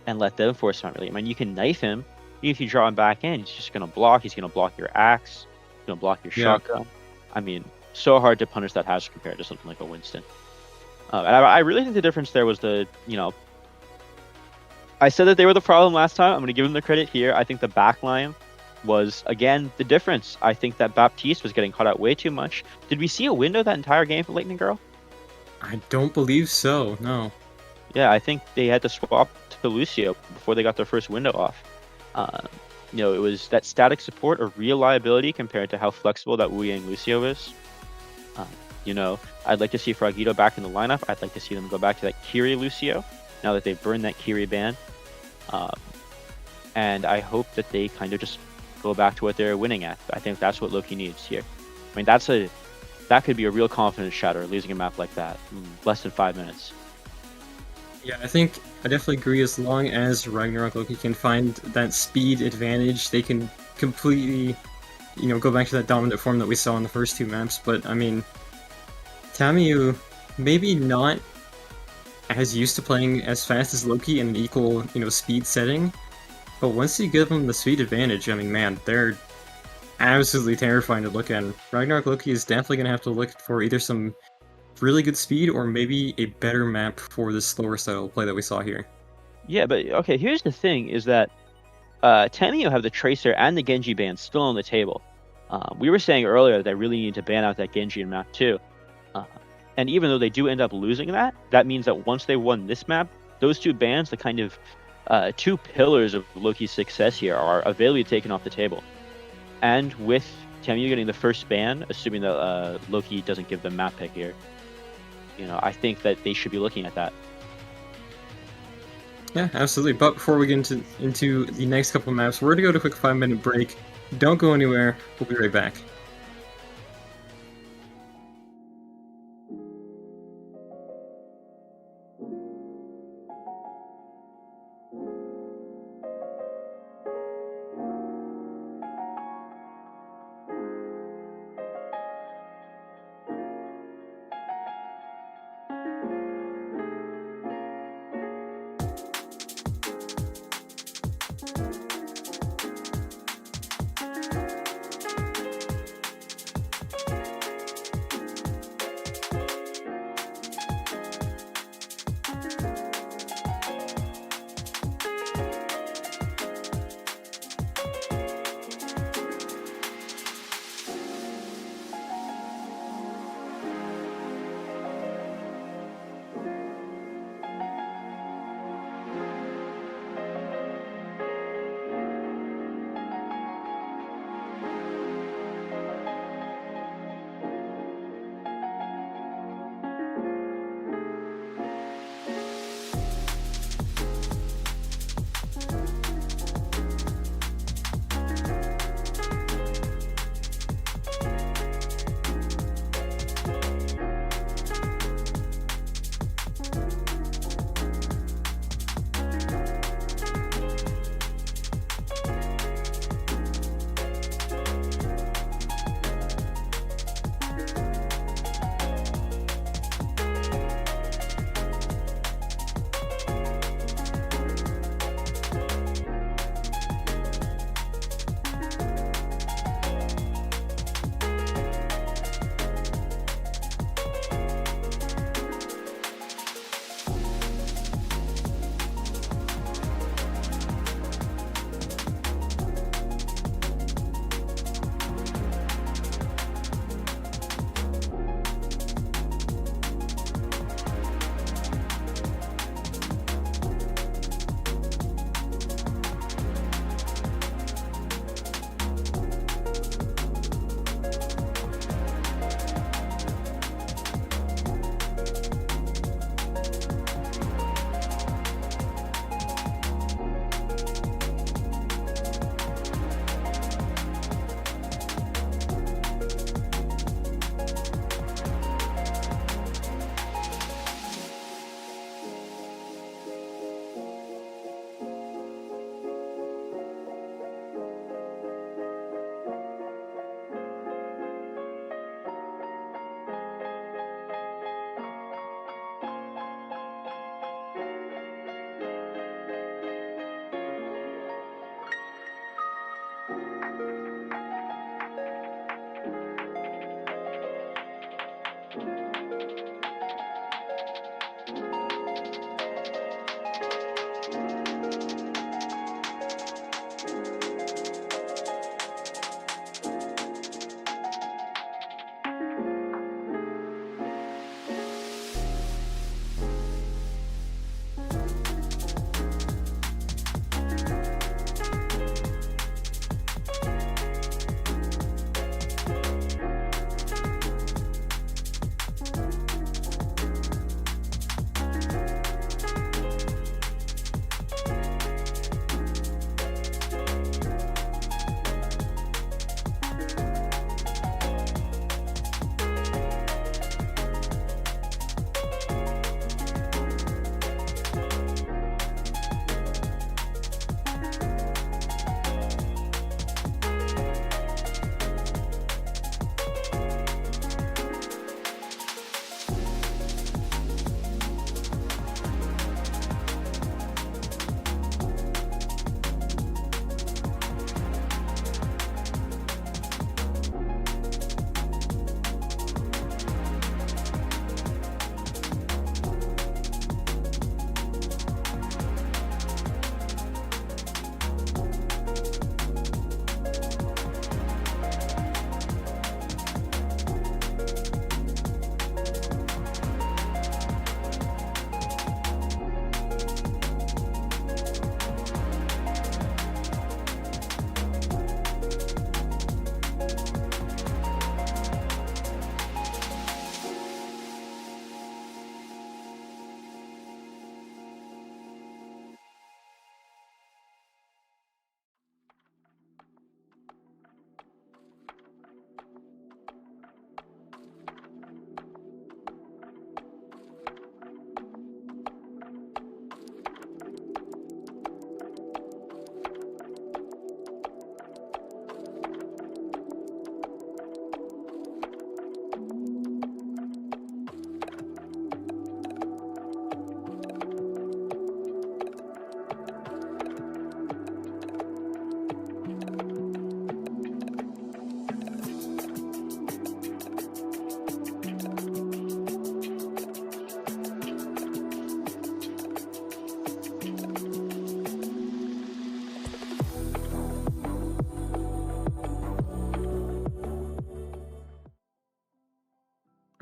and let them force him. Really, I mean, you can knife him. Even if you draw him back in, he's just gonna block. He's gonna block your axe. He's gonna block your shotgun. I mean, so hard to punish that Hazard compared to something like a Winston. And I really think the difference there was the, you know, I said that they were the problem last time. I'm going to give them the credit here. I think the backline was, again, the difference. I think that Baptiste was getting caught out way too much. Did we see a window that entire game for Lightning Girl? I don't believe so, no. Yeah, I think they had to swap to Lucio before they got their first window off. You know, it was that static support or reliability compared to how flexible that Wu Yang Lucio is. You know, I'd like to see Frogito back in the lineup. I'd like to see them go back to that Kiri Lucio now that they've burned that Kiri ban. Um, and I hope that they kind of just go back to what they're winning at. I think that's what Loki needs here. I mean, that could be a real confidence shatter, losing a map like that in less than 5 minutes. Yeah, I think I definitely agree. As long as Ragnarok Loki can find that speed advantage, they can completely, go back to that dominant form that we saw in the first two maps. But I mean, TAMIU maybe not as used to playing as fast as Loki in an equal, speed setting. But once you give them the speed advantage, I mean, man, they're absolutely terrifying to look at. Ragnarok Loki is definitely going to have to look for either some really good speed or maybe a better map for the slower style play that we saw here. Yeah, but okay, here's the thing: is that TAMIU have the Tracer and the Genji ban still on the table. We were saying earlier that they really need to ban out that Genji in map 2. Uh, and even though they do end up losing that, that means that once they won this map, those two bans, the kind of two pillars of Loki's success here, are availably taken off the table. And with TAMIU getting the first ban, assuming that Loki doesn't give them map pick here, I think that they should be looking at that. Yeah, absolutely. But before we get into the next couple of maps, we're going to go to a quick 5-minute break. Don't go anywhere. We'll be right back.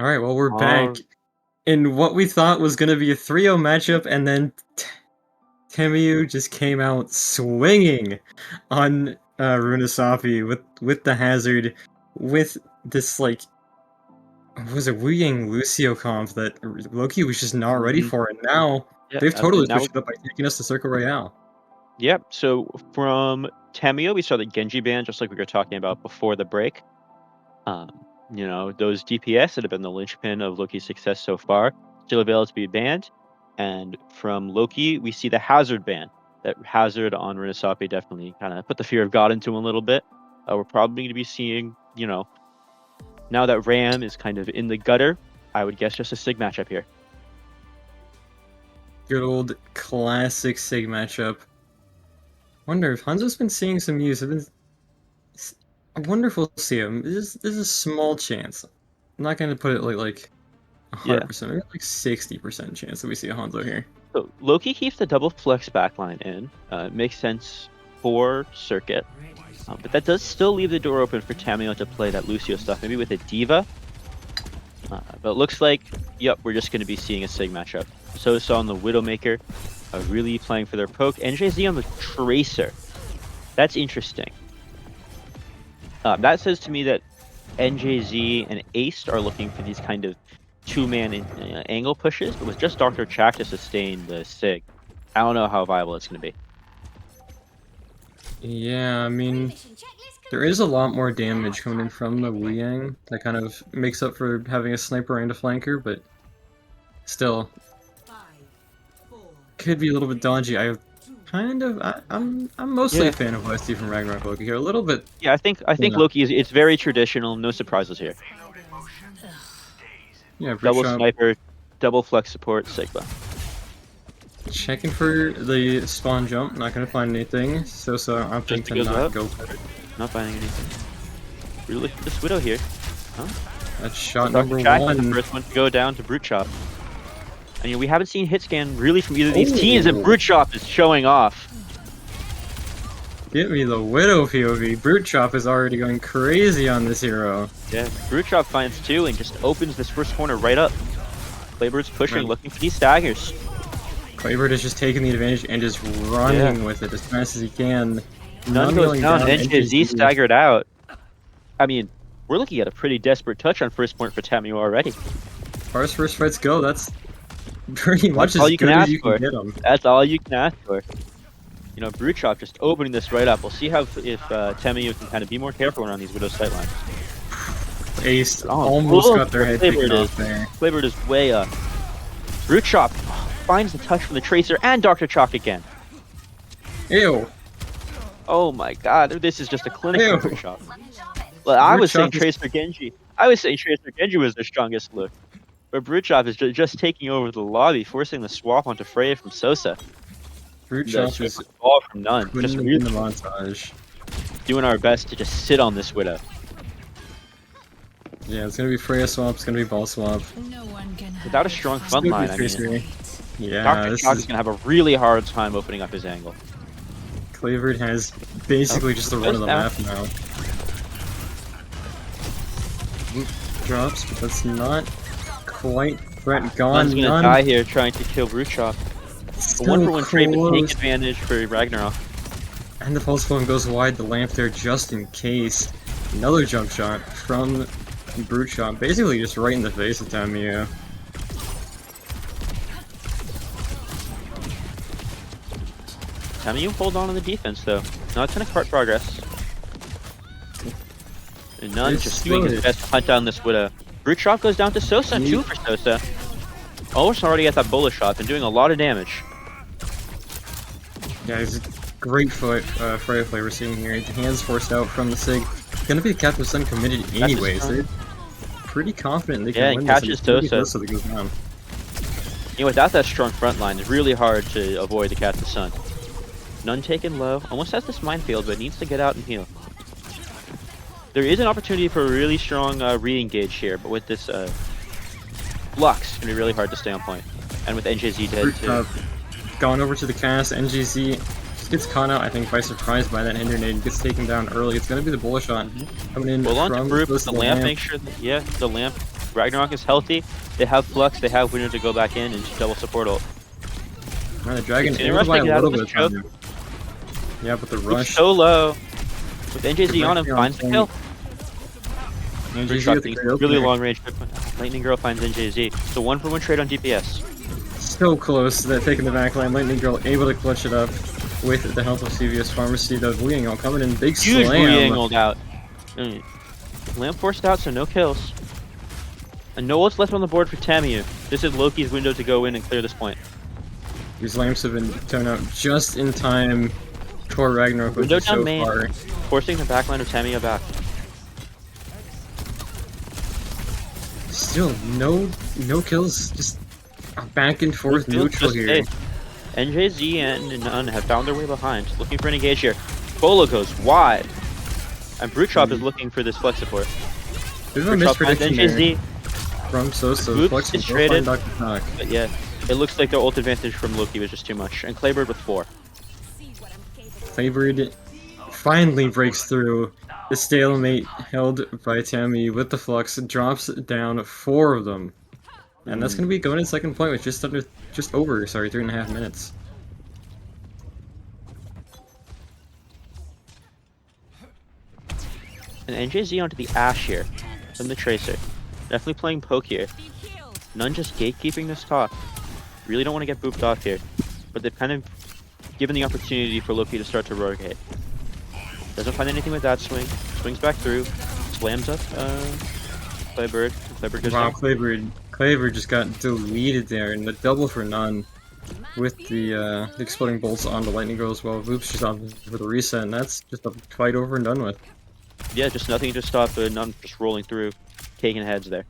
Alright, well, we're back Oh, in what we thought was gonna be a 3-0 matchup, and then TAMIU just came out swinging on Runasafi with the hazard, with this, like, what was it, Wu Yang Lucio comp that Loki was just not ready mhm. for, and now Yeah, they've totally now switched it up by taking us to Circle Royale. yep, so from Tamiyo, we saw the Genji ban, just like we were talking about before the break. Um, those DPS that have been the linchpin of Loki's success so far, still available to be banned. And from Loki, we see the Hazard ban. That Hazard on Renasapi definitely kind of put the fear of God into him a little bit. We're probably going to be seeing, now that Ram is kind of in the gutter, I would guess just a Sig matchup here. Good old classic Sig matchup. Wonder if Hanzo's been seeing some use. I wonder if we'll see him. There's a small chance. I'm not gonna put it like Yeah. 100%, maybe like 60% chance that we see a Hanzo here. So Loki keeps the double flex backline in. Makes sense for Circuit. But that does still leave the door open for Tamiyo to play that Lucio stuff, maybe with a Diva. But it looks like, yep, we're just going to be seeing a Sig matchup. Sosa on the Widowmaker, really playing for their poke. NJZ on the Tracer. That's interesting. That says to me that NJZ and Ace are looking for these kind of two-man angle pushes, but with just Dr. Chak to sustain the Sig, I don't know how viable it's going to be. Yeah, I mean, there is a lot more damage coming in from the Wu Yang that kind of makes up for having a sniper and a flanker, but still, could be a little bit dodgy. I'm mostly a fan of what I see from Ragnarok Loki here. A little bit, Yeah, I think know. Loki is it's very traditional, no surprises here. Yeah, Double Brute sniper, double flex support, Sigma. checking for the spawn jump, not gonna find anything. Sosa opting to goes not up. go for it. Not finding anything. We're looking at this Widow here. Huh? That's shot Dr. number Chak is one. the first one to go down to Brute Chop. And we haven't seen hit scan really from either of these teams, and Brute Chop is showing off. Get me the Widow POV. Brute Chop is already going crazy on this hero. Yeah, Brute Chop finds two and just opens this first corner right up. Claybird's pushing, Right. looking for these staggers. Clayburn is just taking the advantage and just running with it as fast as he can. None goes down, NJZ staggered out. I mean, we're looking at a pretty desperate touch on first point for Tamiyo already. As far as first fights go, that's pretty much That's all as you can good as ask you can for. get them. That's all you can ask for. Brute Chop just opening this right up. We'll see if Tamiyo can kind of be more careful around these Widow sightlines. Ace Oh, almost cool. got their head Clayburn taken is- off there. Clayburn is way up. Brute Chop finds the touch from the Tracer and Dr. Chalk again. Ew. Oh my god, this is just a clinic Ew. for Brute Chop. Well, I Brute was saying Chop is- Tracer Genji. I was saying Tracer Genji was their strongest look. But Brute Chop is just taking over the lobby, forcing the swap onto Freya from Sosa. Brute The Chop is ball from None. Just putting really in the montage. doing our best to just sit on this Widow. Yeah, it's gonna be Freya swap, it's gonna be ball swap. Without a strong front It's gonna line, be I mean, Tracer. Yeah, Dr. this Chalk is is going to have a really hard time opening up his angle. Clayburn has basically just the run of the down. map now. Drops, but that's not quite threat gone. Nunn's going to None. die here trying to kill Brute Chop. A Still 1-for-1 trade, but take close. advantage for Ragnarok. And the pulse phone goes wide, the lamp there just in case. Another jump shot from Brute Shot, basically just right in the face of TAMIU. Tamiyu hold on the defense, though. Not a ton of cart progress. And Nunn It's just doing his slow. best to hunt down this Widow. Brute Chop goes down to Sosa, 2 for Sosa. Almost already at that bullet shot, and doing a lot of damage. Yeah, it's a great Freya play we're seeing here. Hands forced out from the Sig. Gonna be Captain Sun committed anyways. Sun. They're pretty confident they can Yeah, win and this. catches it's gonna be Sosa. Sosa that goes down. Without that strong front line, it's really hard to avoid the Catch the Sun. Nunn taken low, almost has this minefield, but needs to get out and heal. There is an opportunity for a really strong re-engage here, but with this Lux, it's going to be really hard to stay on point. And with NJZ dead too. Gone over to the cast, NGZ just gets caught out, I think, by surprise by that Hinder Nade and gets taken down early. It's gonna be the bullet shot coming in Well, on to from Brute close with to the lamp, make sure that, the lamp Ragnarok is healthy. They have Flux. They have window to go back in and just double support ult. Alright, the Dragon It's able to buy a interesting, out of little this bit of time. Yeah, but the It's rush. so low. With NJZ on him, finds the kill. NJZ with the great Really opener. long range. Lightning Girl finds NJZ. So 1-for-1 trade on DPS. So close to that taking the backline. Lightning Girl able to clutch it up with the help of CVS Pharmacy. The Wu Ying coming in big Huge slam. angled out. Lamp forced out, so no kills. And no ults left on the board for TAMIU. This is Loki's window to go in and clear this point. These lamps have been turned out just in time for Ragnarok Window so down main, far. forcing the backline of TAMIU back. Still no kills, just a back and forth neutral here. NJZ and None have found their way behind, looking for an engage here. Bolo goes wide. And Brute Chop is looking for this flex support. There's a Brute Chop finds misprediction there NJZ, from Sosa. Oops, Flex it's will go find traded. Dr. Knock. but yeah, it looks like their ult advantage from Loki was just too much. And Claybird with 4. Claybird finally breaks through the stalemate held by Tammy with the flux, drops down 4 of them. And that's going to be going in second point with just over 3.5 minutes. And NJZ onto the Ashe here from the Tracer. Definitely playing poke here. None just gatekeeping this top. Really don't want to get booped off here. But they've kind of given the opportunity for Loki to start to rotate. Doesn't find anything with that swing. Swings back through. Slams up Claybird. Claybird goes Wow, down. Claybird just got deleted there, and the double for None with the exploding bolts on the Lightning Girl as well. Voops just on for the reset, and that's just a fight over and done with. Yeah, just nothing to stop None just rolling through, taking heads there.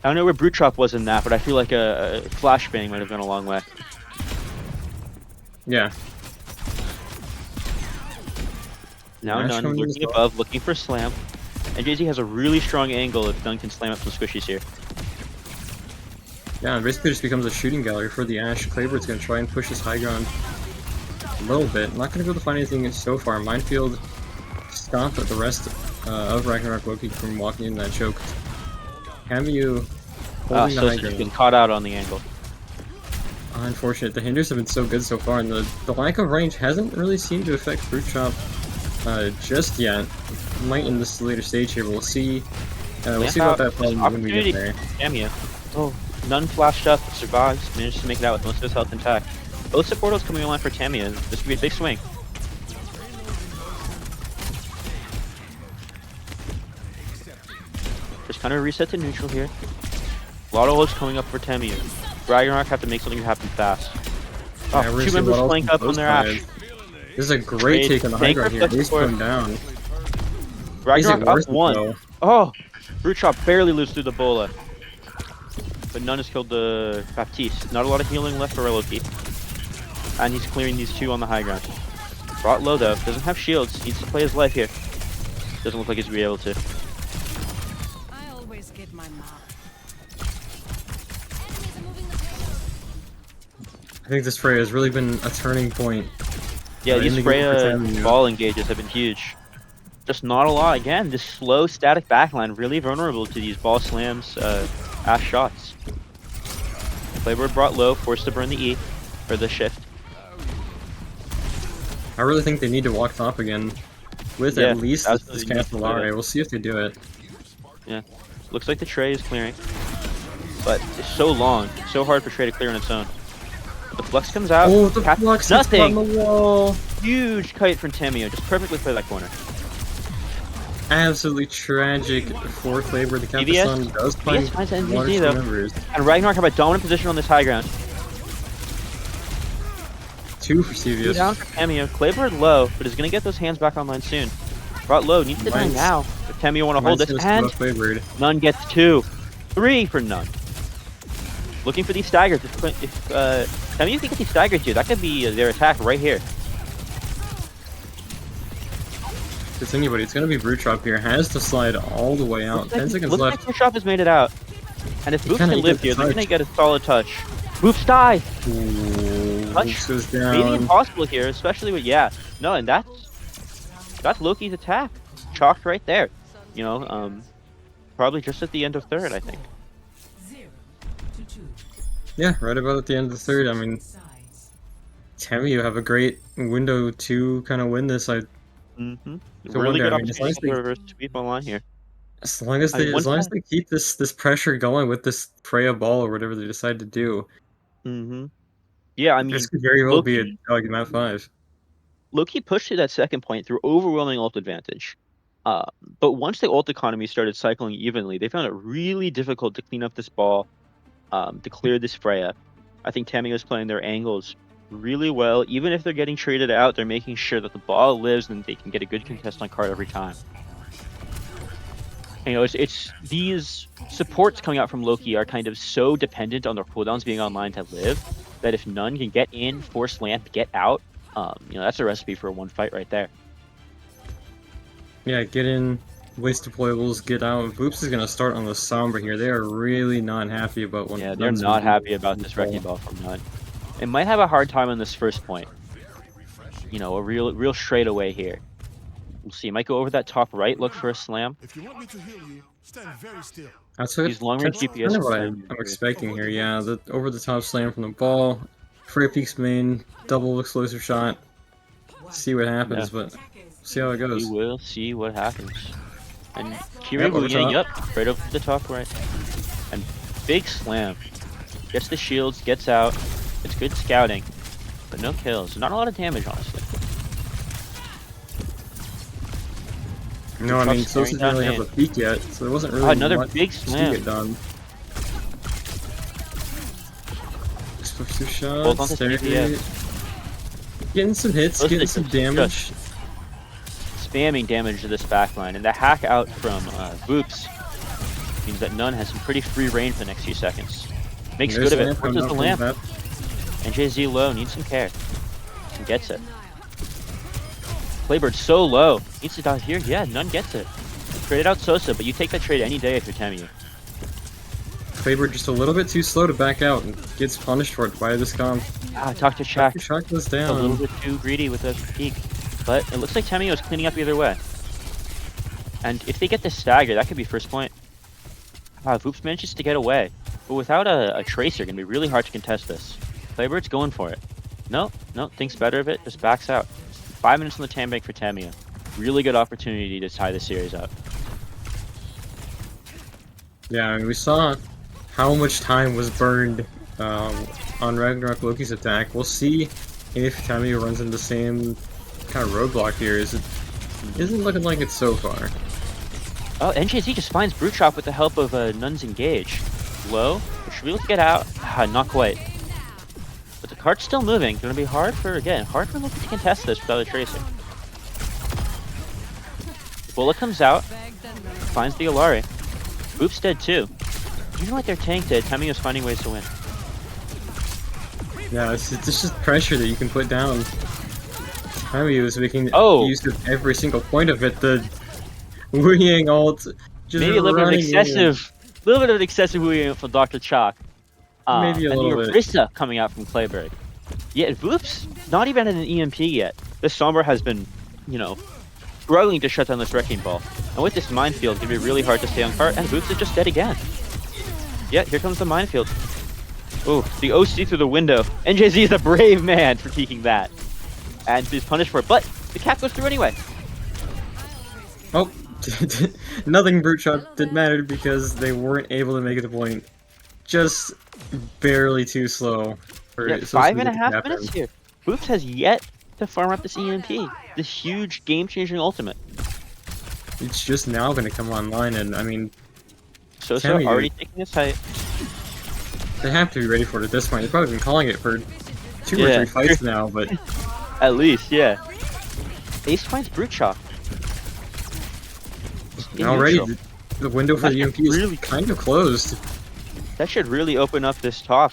I don't know where Brute Chop was in that, but I feel like a flashbang might have gone a long way. Yeah. Now Nash None coming in as looking well. above, looking for slam. And JZ has a really strong angle if None can slam up some squishies here. Yeah, it basically just becomes a shooting gallery for the Ashe. Claybird's gonna try and push his high ground a little bit. Not gonna be able to find anything so far. Minefield stopped the rest of Ragnarok Loki from walking in that choke. TAMIU holding the So high he's been ground. caught out on the angle. Unfortunate. The hinders have been so good so far, and the lack of range hasn't really seemed to affect Brute Chop just yet. Might in this later stage here, but we'll see. We'll see about that problem when we get there. TAMIU. Oh, None flashed up, survives, managed to make it out with most of his health intact. Both support ults coming online for TAMIU. This could be a big swing. Just kind of reset to neutral here. A lot of ults coming up for TAMIU. Ragnarok have to make something happen fast. Oh, Yeah, we're gonna 2 see members what else flank from up on both their sides. Ashe. This is a great take on the high Tanker ground here. plus He's support. put down. Ragnarok Is it up worth it, 1. though? Oh! Brute Chop barely lives through the bola. But None has killed the Baptiste. Not a lot of healing left for Loki. And he's clearing these 2 on the high ground. Brought low though. Doesn't have shields. Needs to play his life here. Doesn't look like he's gonna be able to. I always get my mark. I think this Freya has really been a turning point. Yeah, in these the game for Freya TAMIU. ball engages have been huge. Just not a lot. Again, this slow static backline really vulnerable to these ball slams, Ashe shots. Claybird brought low, forced to burn the E, or the shift. I really think they need to walk top again with Yeah, at least this absolutely need to do Cancelare. that. We'll see if they do it. Yeah, looks like the tray is clearing, but it's so long, so hard for tray to clear on its own. The flux comes out. Oh, the Cap- flux is nothing. on the wall. Huge kite from TAMIU, just perfectly play that corner. Absolutely tragic for Claybird. The TVS Captain does find finds one or NVZ two though. members. And Ragnarok have a dominant position on this high ground. 2 for 2 CVS. down for TAMIU. Claybird low, but is gonna get those hands back online soon. Brought low, needs to die Mine's- now. If TAMIU want to hold Mine's this, gonna and screw up Claybird. None gets 2. 3 for None. Looking for these staggers. If TAMIU can get these staggers here, that could be their attack right here. It's anybody. It's gonna be Brute Chop here. Has to slide all the way out. 10 seconds Looks left. like Shop has made it out. And if Boops kinda can live gets here, they're touch. gonna get a solid touch. Boops die! Ooh, Touch. Voops goes Maybe down. impossible here, especially with no, and that's Loki's attack. Chalked right there. You know, probably just at the end of third, I think. Yeah, right about at the end of the third. I mean, TAMIU have a great window to kind of win this. I Mm-hmm. to Really wonder. good I mean, as long opportunity as to they get the reverse sweep online here. I mean, as one long as time. they keep this pressure going with this Freya ball or whatever they decide to do, Mm-hmm. Yeah, I this mean, could very well be a Loki dog in Map 5. Loki pushed to that second point through overwhelming ult advantage. Uh, but once the ult economy started cycling evenly, they found it really difficult to clean up this ball, to clear this Freya. I think TAMIU is playing their angles really well. Even if they're getting traded out, they're making sure that the ball lives and they can get a good contest on card every time. You know, it's these supports coming out from Loki are kind of so dependent on their cooldowns being online to live that if none can get in, force lamp, get out, you know, that's a recipe for one fight right there. Yeah, get in, waste deployables, get out. Voops is gonna start on the Sombra here. They are really not happy about one. Yeah, they're not happy about this wrecking ball from Nut. It might have a hard time on this first point. You know, a real straightaway here. We'll see. Might go over that top right, look for a slam. If you want me to heal you, stand very still. That's These long-range GPS kind of what slam I'm expecting here. Yeah, the over the top slam from the ball, Freya peeks main, double explosive shot. See what happens, but see how it We goes. will see what happens. And Kiri Yep, will over getting top. up right over the top right. And big slam. Gets the shields, gets out. It's good scouting, but no kills. Not a lot of damage, honestly. No, I mean, Tough Sosa staring didn't really down have a peek yet, so there wasn't really another much big to slam. get done. Explosive Both on shots, the TPS. getting some hits, Those getting are some just damage. Spamming damage to this backline, and the hack out from Voops means that None has some pretty free reign for the next few seconds. Makes There's good of it. lamp, Forces I'm the not lamp. that. NJZ low, needs some care. And gets it. Playbird so low. Needs to die here. Yeah, None gets it. Traded out Sosa, but you take that trade any day if you're TAMIU. Faber just a little bit too slow to back out and gets punished for it by this comp. Ah, talk to Shaq. Shot goes A little down. bit too greedy with the peak. But it looks like TAMIU is cleaning up either way. And if they get this stagger, that could be first point. Voops manages to get away. But without a tracer, gonna be really hard to contest this. Playbird's going for it. No, thinks better of it, just backs out. 5 minutes on the TAM bank for TAMIU. Really good opportunity to tie the series up. Yeah, I mean, we saw how much time was burned on Ragnarok Loki's attack. We'll see if TAMIU runs into the same kind of roadblock here. Isn't looking like it so far. Oh, NJZ just finds Brute Chop with the help of Nun's Engage. Low, should be able to get out. Not quite. But the cart's still moving. Gonna be hard for Loki to contest this without a tracer. The bullet comes out, finds the Alari. Boop's dead too. Even with their tank dead, TAMIU is finding ways to win. Yeah, it's just pressure that you can put down. TAMIU is making use of every single point of it. The Wu Yang ult just Maybe a little bit of running excessive, Wu Yang from Dr. Chalk. Maybe a and little the bit. Orisa coming out from Clayberg. Yeah, Voops not even at an EMP yet. This Sombra has been, you know, struggling to shut down this wrecking ball. And with this minefield, it's gonna be really hard to stay on cart. And Voops is just dead again. Yeah, here comes the minefield. Ooh, the OC through the window. NJZ is a brave man for peeking that. And he's punished for it, but the cap goes through anyway. Oh, nothing Brute Shot did matter because they weren't able to make it to point. Just barely too slow. For Yeah, it so to 5.5 happen. minutes here. Voops has yet to farm up this EMP. This huge game-changing ultimate. It's just now going to come online, and I mean, Sosa TAMIU, already taking his height. they have to be ready for it at this point. They've probably been calling it for 2 or Yeah. 3 fights now, but At least, yeah. Ace finds Brute Chop. In already neutral. the window for That the EMP should is really- kind of closed. That should really open up this top.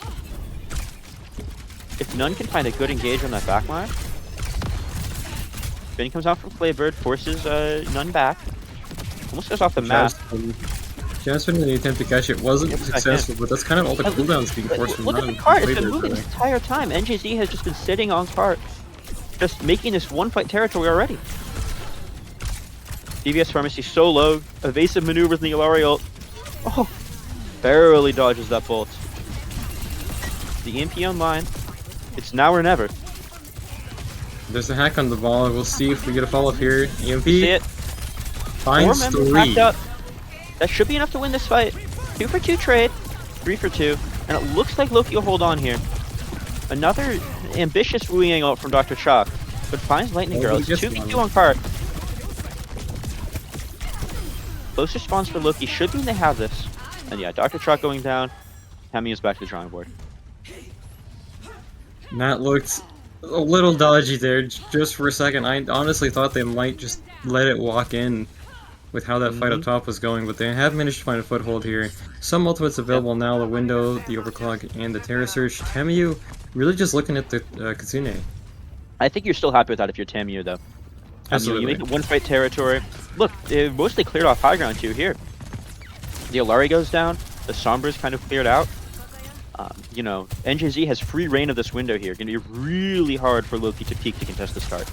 If None can find a good engage on that backline. Finn comes out from Claybird, forces None back. Almost goes off the map. Jasmine in the attempt to catch it wasn't Yep, successful, but that's kind of all the cooldowns being forced from Look at None. the cart, it's been Flavor, moving really. this entire time. NJZ has just been sitting on cart. Just making this one fight territory already. DBS Pharmacy so low. Evasive maneuvers in the Illari ult. Oh, barely dodges that bolt. The EMP online. It's now or never. There's a hack on the ball. We'll see if we get a follow-up here. EMP See it? finds 4 members 3. packed up. That should be enough to win this fight. 2 for 2 trade. 3 for 2. And it looks like Loki will hold on here. Another ambitious wooing out from Dr. Chalk. But finds Lightning Girl. It's 2v2 on cart. Close response for Loki should mean they have this. And yeah, Dr. Chalk going down. TAMIU's back to the drawing board. That looked a little dodgy there, just for a second. I honestly thought they might just let it walk in with how that fight up top was going, but they have managed to find a foothold here. Some ultimates available now, the window, the overclock, and the Terra Surge. TAMIU really just looking at the Kitsune. I think you're still happy with that if you're TAMIU, though. Absolutely. You make it one fight territory. Look, they mostly cleared off high ground too here. The Illari goes down. The Sombra's kind of cleared out. You know, NJZ has free reign of this window here. Gonna be really hard for Loki to peek to contest the start.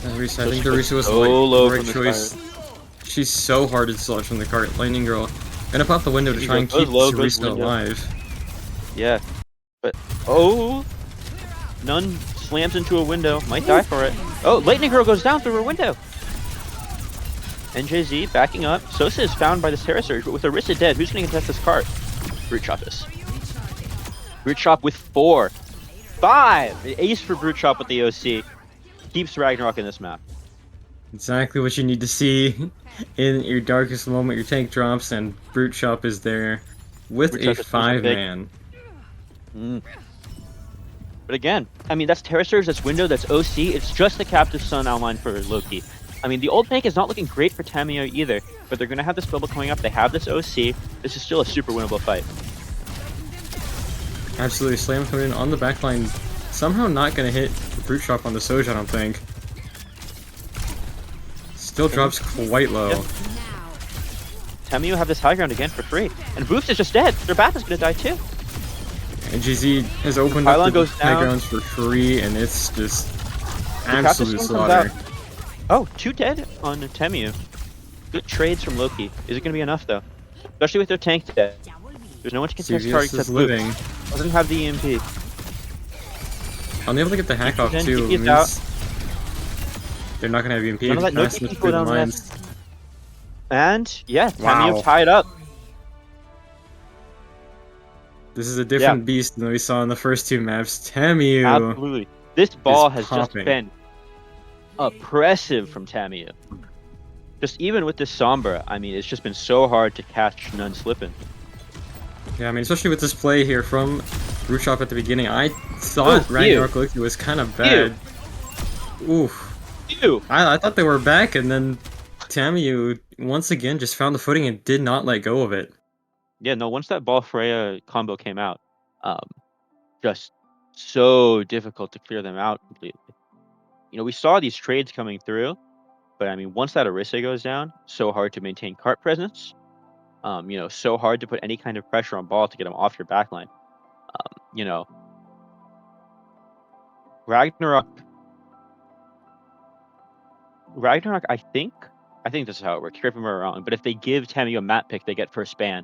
I think Darisa was so the low right from the choice. start. She's so hard to dislodge from the cart. Lightning Girl gonna pop the window to try and keep Goes low, goes Darisa window. alive. Yeah, but oh, None slams into a window. Might die for it. Oh, Lightning Girl goes down through her window. NJZ backing up. Sosa is found by the Terra Surge, but with Orisa dead, who's going to contest this cart? Brute Chop is. Brute Chop with 4. 5! Ace for Brute Chop with the OC. Keeps Ragnarok in this map. Exactly what you need to see in your darkest moment. Your tank drops and Brute Chop is there with Brute a Chop is so big. 5-man. But again, I mean, that's Terra Surge, that's Window, that's OC. It's just the Captive Sun outline for Loki. I mean, the old tank is not looking great for TAMIU either, but they're going to have this bubble coming up. They have this OC. This is still a super winnable fight. Absolutely, Slam coming in on the backline. Somehow not going to hit the Brute Chop on the Soj, I don't think. Still drops quite low. Yep. TAMIU have this high ground again for free. And Boost is just dead. Their Bath is going to die too. And GZ has opened Pylon up the goes high down. grounds for free, and it's just Captive absolute Sun comes slaughter. out. Oh, 2 dead on TAMIU. Good trades from Loki. Is it going to be enough though? Especially with their tank dead. There's no one to contest target CVS except is living. Boost. Doesn't have the EMP. Unable to get the hack off Then too. he gets Means out. they're not gonna have EMP. None of that, no Pass TP through the cooldown mines. left. And yeah, Wow. TAMIU tied up. This is a different beast than we saw in the first 2 maps. TAMIU. Absolutely. This ball has popping. just been oppressive from TAMIU. Just even with this Sombra, I mean, it's just been so hard to catch None slipping. Yeah, I mean, especially with this play here from Brute Chop at the beginning, I thought Ragnarok Loki was kind of bad. Oof. Ew. I thought they were back, and then TAMIU once again just found the footing and did not let go of it. Yeah, no, once that ball Freya combo came out, just so difficult to clear them out completely. You know, we saw these trades coming through, but I mean, once that Orisa goes down, so hard to maintain cart presence. You know, so hard to put any kind of pressure on ball to get them off your backline. You know, Ragnarok, I think this is how it works. Correct me if I'm wrong, but if they give TAMIU a map pick, they get first ban.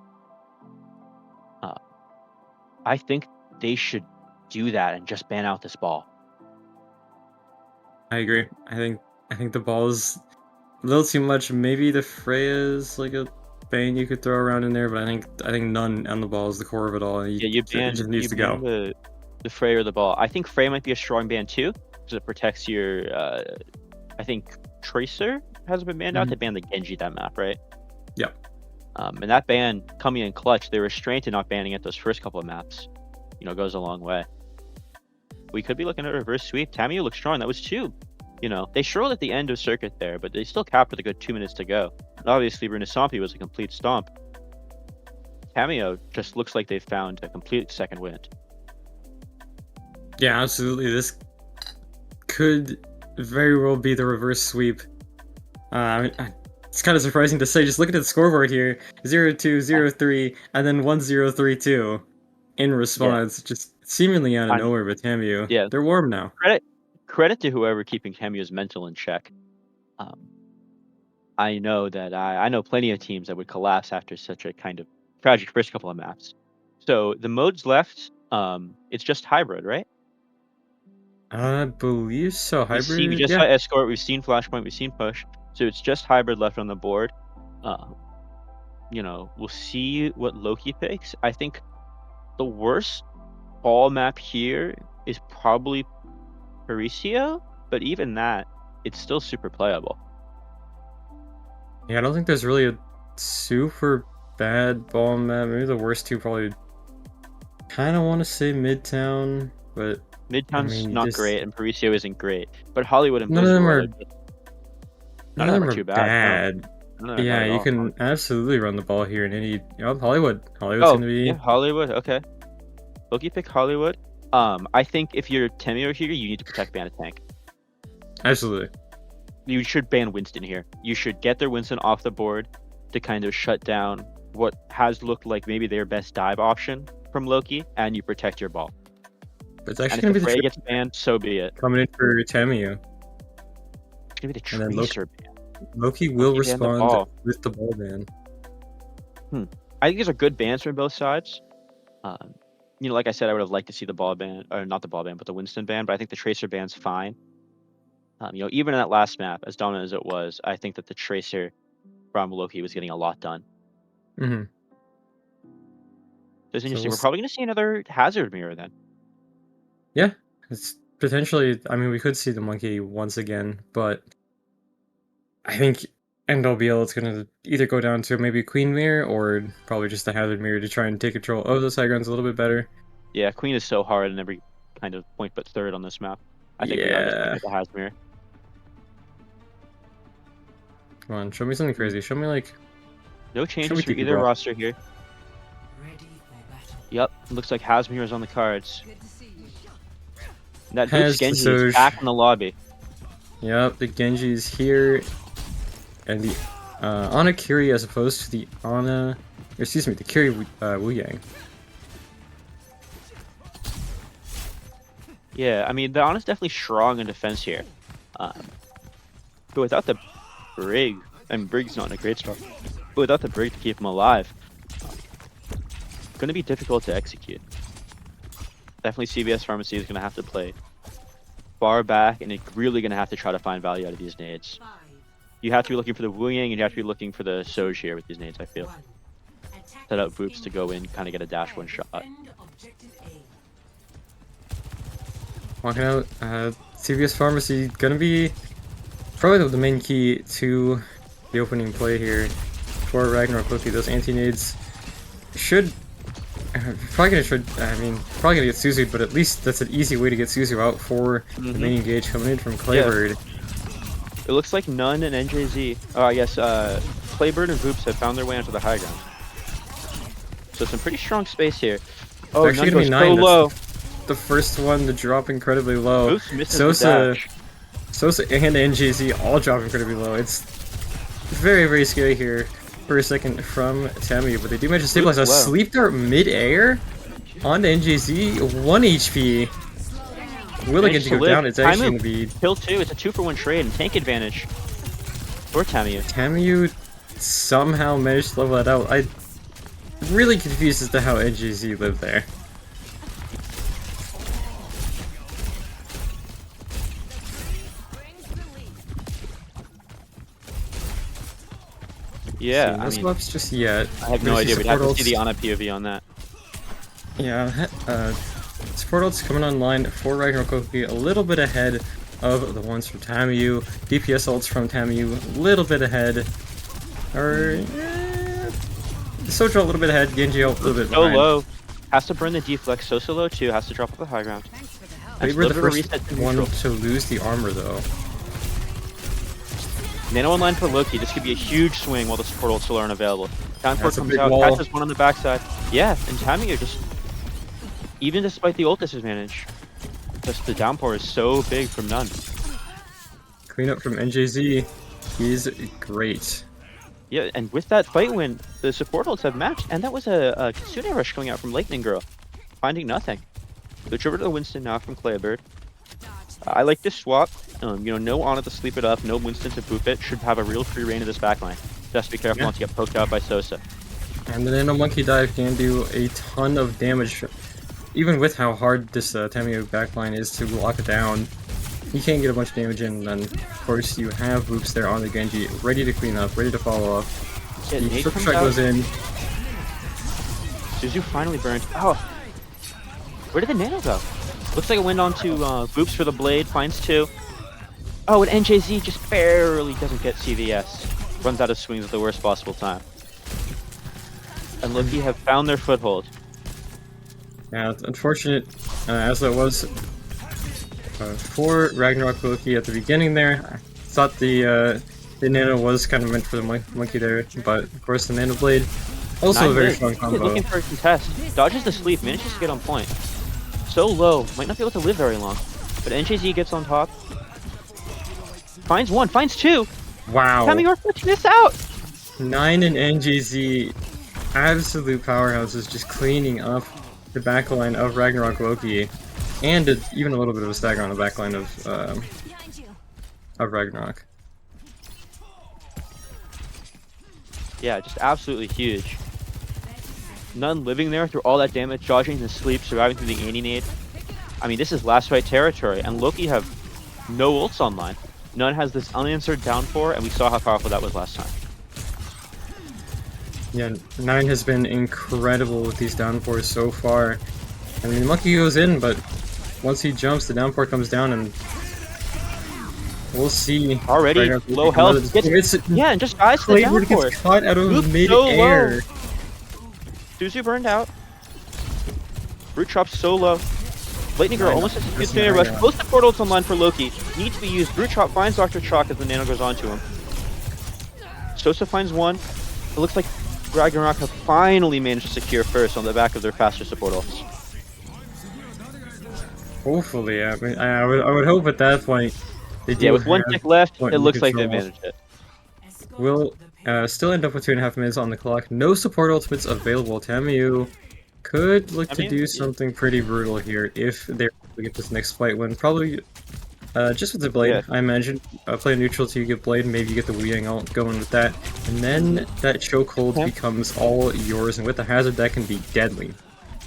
I think they should do that and just ban out this ball. I agree. I think the ball is a little too much. Maybe the Freya's like a bane you could throw around in there, but I think None on the ball is the core of it all. Yeah, you it ban, just needs you to ban go. the Frey or the ball. I think Frey might be a strong ban too, because it protects your. I think Tracer hasn't been banned out. They banned the Genji that map, right? Yep. And that ban coming in clutch, they were restrained to not banning it those first couple of maps. You know, goes a long way. We could be looking at a reverse sweep. TAMIU looks strong. That was 2. You know, they struggled at the end of circuit there, but they still capped with a good 2 minutes to go. And obviously, Runesampi was a complete stomp. TAMIU just looks like they've found a complete second wind. Yeah, absolutely. This could very well be the reverse sweep. It's kind of surprising to say. Just looking at the scoreboard here, 0-2, 0-3, and then 1-0, 3-2 in response. Just it's seemingly out of I- nowhere with TAMIU. Yeah. They're warm now. Credit to whoever keeping TAMIU's mental in check. Um, I know that I know plenty of teams that would collapse after such a kind of tragic first couple of maps. So the modes left, it's just hybrid, right? I believe so. We Hybrid, just yeah. saw escort, we've seen flashpoint, we've seen push, so it's just hybrid left on the board. We'll see what Loki picks. I think the worst ball map here is probably Parisia, but even that, it's still super playable. Yeah, I don't think there's really a super bad ball map. Maybe the worst two probably kind of want to say Midtown, but Midtown's mean, you not just- great, and Parisia isn't great, but Hollywood and none of Blizzard them were are like, none of them are too bad. bad. No. None of them are Yeah, bad at you all. can absolutely run the ball here in any. Hollywood's Oh, gonna be. yeah, Hollywood. Okay, Loki pick Hollywood. I think if you're TAMIU here, you need to protect Bandit Tank. Absolutely. You should ban Winston here. You should get their Winston off the board to kind of shut down what has looked like maybe their best dive option from Loki, and you protect your ball. But it's And actually if gonna the be Frey the gets banned, so be it. coming in for TAMIU. It's gonna be the And then Tracer ban. Loki will Loki banned the respond ball. with the ball ban. I think these are good bans from both sides. Like I said, I would have liked to see the ball ban, or not the ball ban, but the Winston ban. But I think the Tracer ban's fine. Even in that last map, as dominant as it was, I think that the Tracer from Loki was getting a lot done. Mm-hmm. So it's interesting. we'll We're s- probably going to see another Hazard mirror then. Yeah, it's potentially. I mean, we could see the monkey once again, but I think NWL is gonna either go down to maybe Queen Mirror or probably just the Hazard Mirror to try and take control of those high grounds a little bit better. Yeah, Queen is so hard in every kind of point but third on this map. I think we are just going to get the Hazard mirror. Come on, show me something crazy. Show me like. No we changes for take it, either bro? roster here. Yep, looks like Hazmir is on the cards. That Has Boots the Genji is Surge. back in the lobby. Yep, the Genji is here, and the Ana Kiri as opposed to the the Kiri Wu Yang. Yeah, I mean, the Ana's definitely strong in defense here. But without the Brig, and Brig's not in a great spot, but without the Brig to keep him alive, it's going to be difficult to execute. Definitely CVS Pharmacy is going to have to play far back, and it's really going to have to try to find value out of these nades. You have to be looking for the Wu Yang, and you have to be looking for the Soj here with these nades, I feel. Set up Voops to go in, kind of get a dash one shot. Walking out, CVS Pharmacy gonna be probably the main key to the opening play here for Ragnarok Loki. Those anti-nades should probably gonna get Suzu, but at least that's an easy way to get Suzu out for the main engage coming in from Claybird. It looks like None and NJZ, I guess Claybird and Voops have found their way onto the high ground. So some pretty strong space here. Oh, It's actually None gonna be goes 9. so low. The first one to drop incredibly low. Voops misses the dash. Sosa and NJZ all drop incredibly low. It's very, very scary here for a second from TAMIU, but they do manage to stabilize. A Wow. sleep dart mid-air on NJZ, 1 HP. Will it get Managed to to go live. down? It's actually Time going to be Kill 2, it's a 2-for-1 trade and tank advantage for TAMIU. TAMIU somehow managed to level that out. I'm really confused as to how NJZ lived there. Yeah, No I mean, swaps just yet. I have no There's idea. We'd have to support see the ults. Ana POV on that. Yeah, support ults coming online for Ragnarok Loki a little bit ahead of the ones from TAMIU. DPS ults from TAMIU a little bit ahead. Soja a little bit ahead, Genji a little bit So behind. low. Has to burn the deflex. So low too. Has to drop off the high ground. They were the Deliver first reset to one neutral. to lose the armor though. Nano online for Loki. This could be a huge swing while the support ults still aren't available. Downport That's a comes big out. wall. Catches one on the backside. Yeah, and TAMIU just, even despite the ult disadvantage, just the downpour is so big from None. Cleanup from NJZ is great. Yeah, and with that fight win, the support ults have matched, and that was a Kitsune rush coming out from Lightning Girl, finding nothing. Switch over to the Winston now from Claybird. I like this swap. No Ana to sleep it up, no Winston to poop it. Should have a real free reign of this backline. Just be careful not to get poked out by Sosa. And the Nano Monkey Dive can do a ton of damage. Even with how hard this TAMIU backline is to lock it down, you can get a bunch of damage in, and then of course you have Whoops there on the Genji, ready to clean up, ready to follow up. Yeah, The Nate triple comes shot goes out. in. Suzu finally burned. Oh, where did the Nano go? Looks like it went on to Boops for the blade, finds 2. Oh, and NJZ just barely doesn't get CVS. Runs out of swings at the worst possible time. And Loki have found their foothold. Yeah, it's unfortunate as it was for Ragnarok Loki at the beginning there. I thought the Nano was kind of meant for the monkey there, but of course the Nano Blade, also a very strong combo. Looking for a contest. Dodges the sleep, manages to get on point. So low, might not be able to live very long. But NJZ gets on top. Finds 1, finds 2! Wow. TAMIU pushing this out! 9 and NGZ, absolute powerhouses, just cleaning up the backline of Ragnarok Loki, and even a little bit of a stagger on the backline of Ragnarok. Yeah, just absolutely huge. None living there through all that damage, dodging the sleep, surviving through the anti-nade. I mean, this is last fight territory, and Loki have no ults online. None has this unanswered down 4, and we saw how powerful that was last time. Yeah, 9 has been incredible with these downpours so far. I mean, the monkey goes in, but once he jumps, the downpour comes down, and we'll see. Already low health. And just dies to the Claybird downpour. gets caught out of Loop's mid-air. so Suzu burned out. Brute Chop's so low. Lightning Girl almost executes Nano Rush. Close to portals online for Loki. Needs to be used. Brute Chop finds Dr. Chalk as the Nano goes onto him. Sosa finds 1. It looks like Ragnarok have finally managed to secure first on the back of their faster support ults. Hopefully, I mean, I would hope at that point they do. Yeah, with 1 tick left, point it looks like they control. managed it. We'll still end up with 2.5 minutes on the clock. No support ultimates available. TAMIU could look to do something pretty brutal here if they're able to get this next fight win. Probably just with the blade, Yeah. I imagine. Play neutral till you get blade, maybe you get the Wu-Yang ult going with that. And then that chokehold becomes all yours, and with the hazard that can be deadly.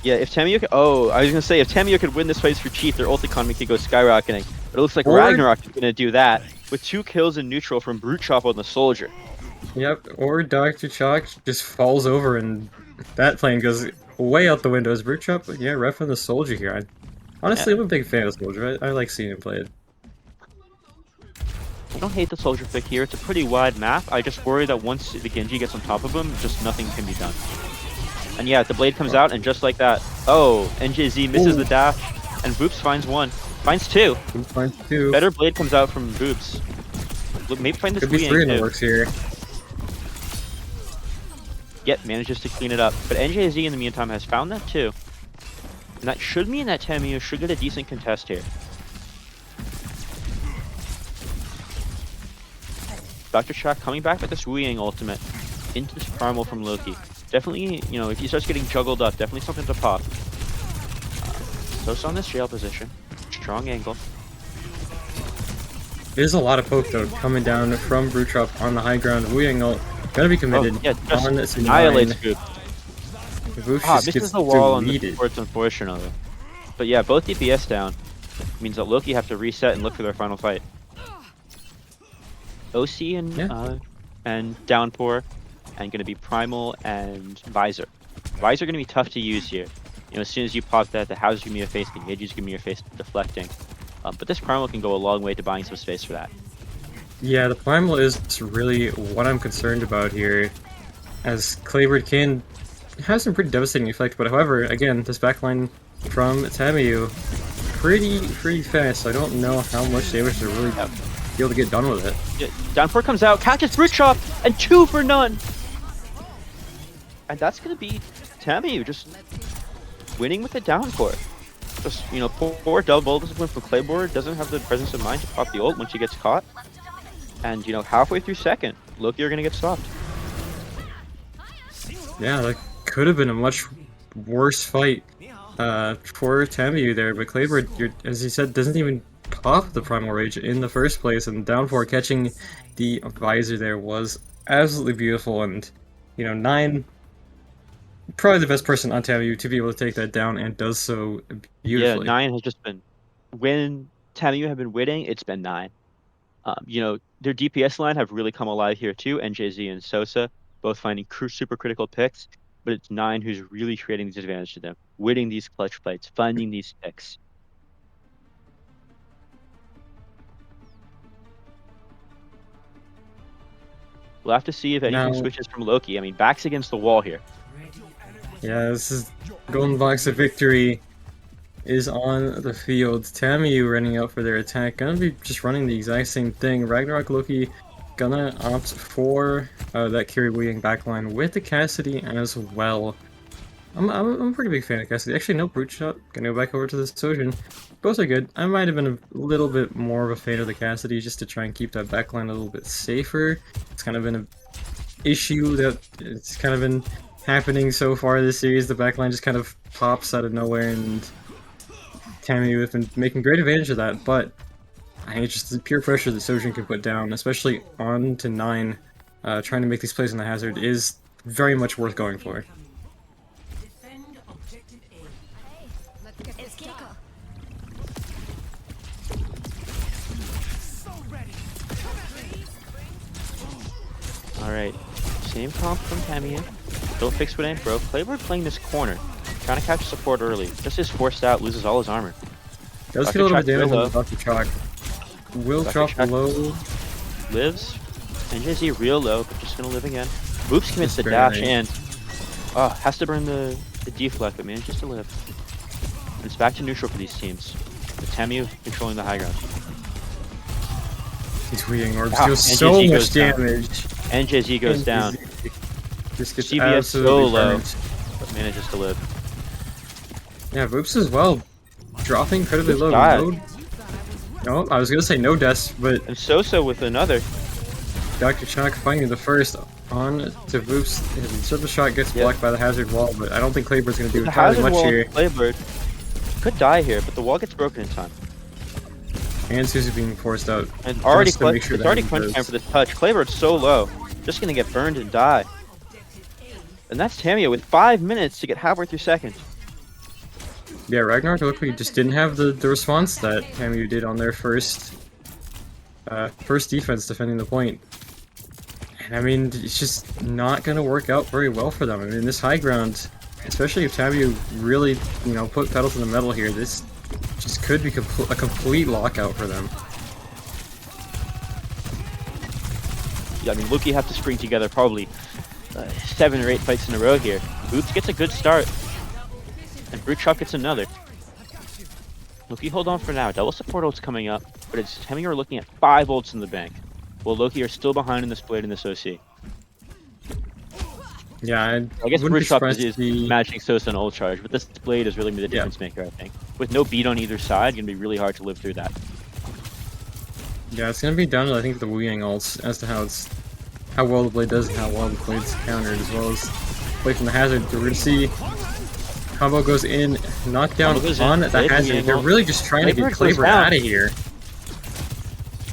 Yeah, if TAMIU could, I was gonna say, if TAMIU could win this fight for cheap, their ult economy could go skyrocketing. But it looks like Ragnarok is gonna do that with 2 kills in neutral from Brute Chop on the Soldier. Yep, or Dr. Chalk just falls over and that plane goes way out the window. Is Brute Chop, yeah, ref on the Soldier here. Honestly, I'm a big fan of Soldier. I like seeing him played. I don't hate the Soldier pick here. It's a pretty wide map. I just worry that once the Genji gets on top of him, just nothing can be done. And yeah, the blade comes out, and just like that, NJZ misses the dash, and Boops finds 1. Finds 2. Finds 2. Better blade comes out from Boops. Look, maybe find this Could be 3 in the too. works here. Yep, manages to clean it up. But NJZ in the meantime has found that too. And that should mean that TAMIU should get a decent contest here. Dr. Chalk coming back with this Wu-Yang ultimate into this primal from Loki. Definitely, if he starts getting juggled up, definitely something to pop. Sosa on this jail position. Strong angle. There's a lot of poke though coming down from Brute Chop on the high ground. Wu-Yang ult gotta be committed. Just on this annihilates 9. Goop. Voops just Misses gets the wall on the deleted. supports, unfortunately. But yeah, both DPS down. Means that Loki have to reset and look for their final fight. OC and Downpour, and going to be Primal and Visor. Visor going to be tough to use here. As soon as you pop that, the How's give me a face, the Midges give me your face deflecting. But this Primal can go a long way to buying some space for that. Yeah, the Primal is really what I'm concerned about here, as Claybird can have some pretty devastating effect, but however, again, this backline from TAMIU, pretty fast, so I don't know how much damage to really be able to get done with it. Yeah, Downpour comes out, catches Brute Chop, and 2 for none! And that's going to be TAMIU just winning with the Downpour. Just, poor double discipline from Claybird, doesn't have the presence of mind to pop the ult when she gets caught. And, halfway through second, Loki are going to get stopped. Yeah, that could have been a much worse fight for TAMIU there, but Claybird, as you said, doesn't even pop the Primal Rage in the first place, and down 4 catching the visor there was absolutely beautiful, and, you know, 9, probably the best person on TAMIU to be able to take that down, and does so Yeah, beautifully. 9 has just been when TAMIU have been winning, it's been 9. You know, their DPS line have really come alive here too. NJZ and Sosa both finding super critical picks, but it's 9 who's really creating this advantage to them, winning these clutch fights, finding these picks. We'll have to see if anything Now, switches from Loki. I mean, back's against the wall here. yeah, this is Golden Box of Victory is on the field. TAMIU running out for their attack. Gonna be just running the exact same thing. Ragnarok Loki gonna opt for that carry waiting backline with the Cassidy as well. I'm a pretty big fan of Cassidy. Actually, no, Brute Shot. Gonna go back over to the Sojin. Both are good. I might have been a little bit more of a fan of the Cassidy just to try and keep that backline a little bit safer. It's kind of been an issue that it's kind of been happening so far this series. The backline just kind of pops out of nowhere, and TAMIU has been making great advantage of that, but I think it's just the pure pressure that Sojin can put down, especially on to 9, trying to make these plays on the hazard is very much worth going for. Alright, same comp from TAMIU. Don't fix what ain't broke. Claybird playing this corner, trying to catch support early. Just is forced out, loses all his armor. Does Dr. get a little bit Chuck damage real on Dr. Chalk. Will Dr. drop Chuck low. Lives. NJZ real low, but just gonna live again. Oops, commits the That's dash very and has to burn the deflect, but manages to live. And it's back to neutral for these teams. The TAMIU controlling the high ground. These Weeding Orbs Ah, deal NJZ so much goes down. damage. NJZ goes down. Just gets CBS so absolutely low, burnt. but manages to live. Yeah, Voops as well. Dropping incredibly Voops low. died. No, I was gonna say no deaths, but And Sosa with another. Dr. Chalk finding the first on to Voops. His surface shot gets blocked by the hazard wall, but I don't think Claybird's gonna do The entirely hazard much wall on here. Claybird could die here, but the wall gets broken in time. And Susie being forced out. And already just to make sure it's that already he crunch does. time for this touch. Claybird's so low, just gonna get burned and die. And that's TAMIU with 5 minutes to get halfway through second. Yeah, Ragnarok Loki just didn't have the response that TAMIU did on their first defense defending the point. And I mean, it's just not gonna work out very well for them. I mean, this high ground, especially if TAMIU really, you know, put pedal to the metal here, this just could be a complete lockout for them. Yeah, I mean, Loki have to string together probably 7 or 8 fights in a row here. Boots gets a good start, and Brute Chop gets another. Loki hold on for now. Double support ult's coming up, but it's TAMIU are looking at 5 ults in the bank, while Loki are still behind in this Blade and this OC. Yeah, I guess wouldn't be Brute Chop surprised is to see- matching Sosa on ult charge, but this Blade is really the difference maker, I think. With no beat on either side, gonna be really hard to live through that. Yeah, it's gonna be down to I think the Wu Yang ults as to how well the blade does and how well the blade's countered, as well as play from the hazard. We're gonna see combo goes in, knockdown Combo goes on in, the Blade hazard. Yang They're ult. really just trying to get Claybird goes Claybird down. out of here.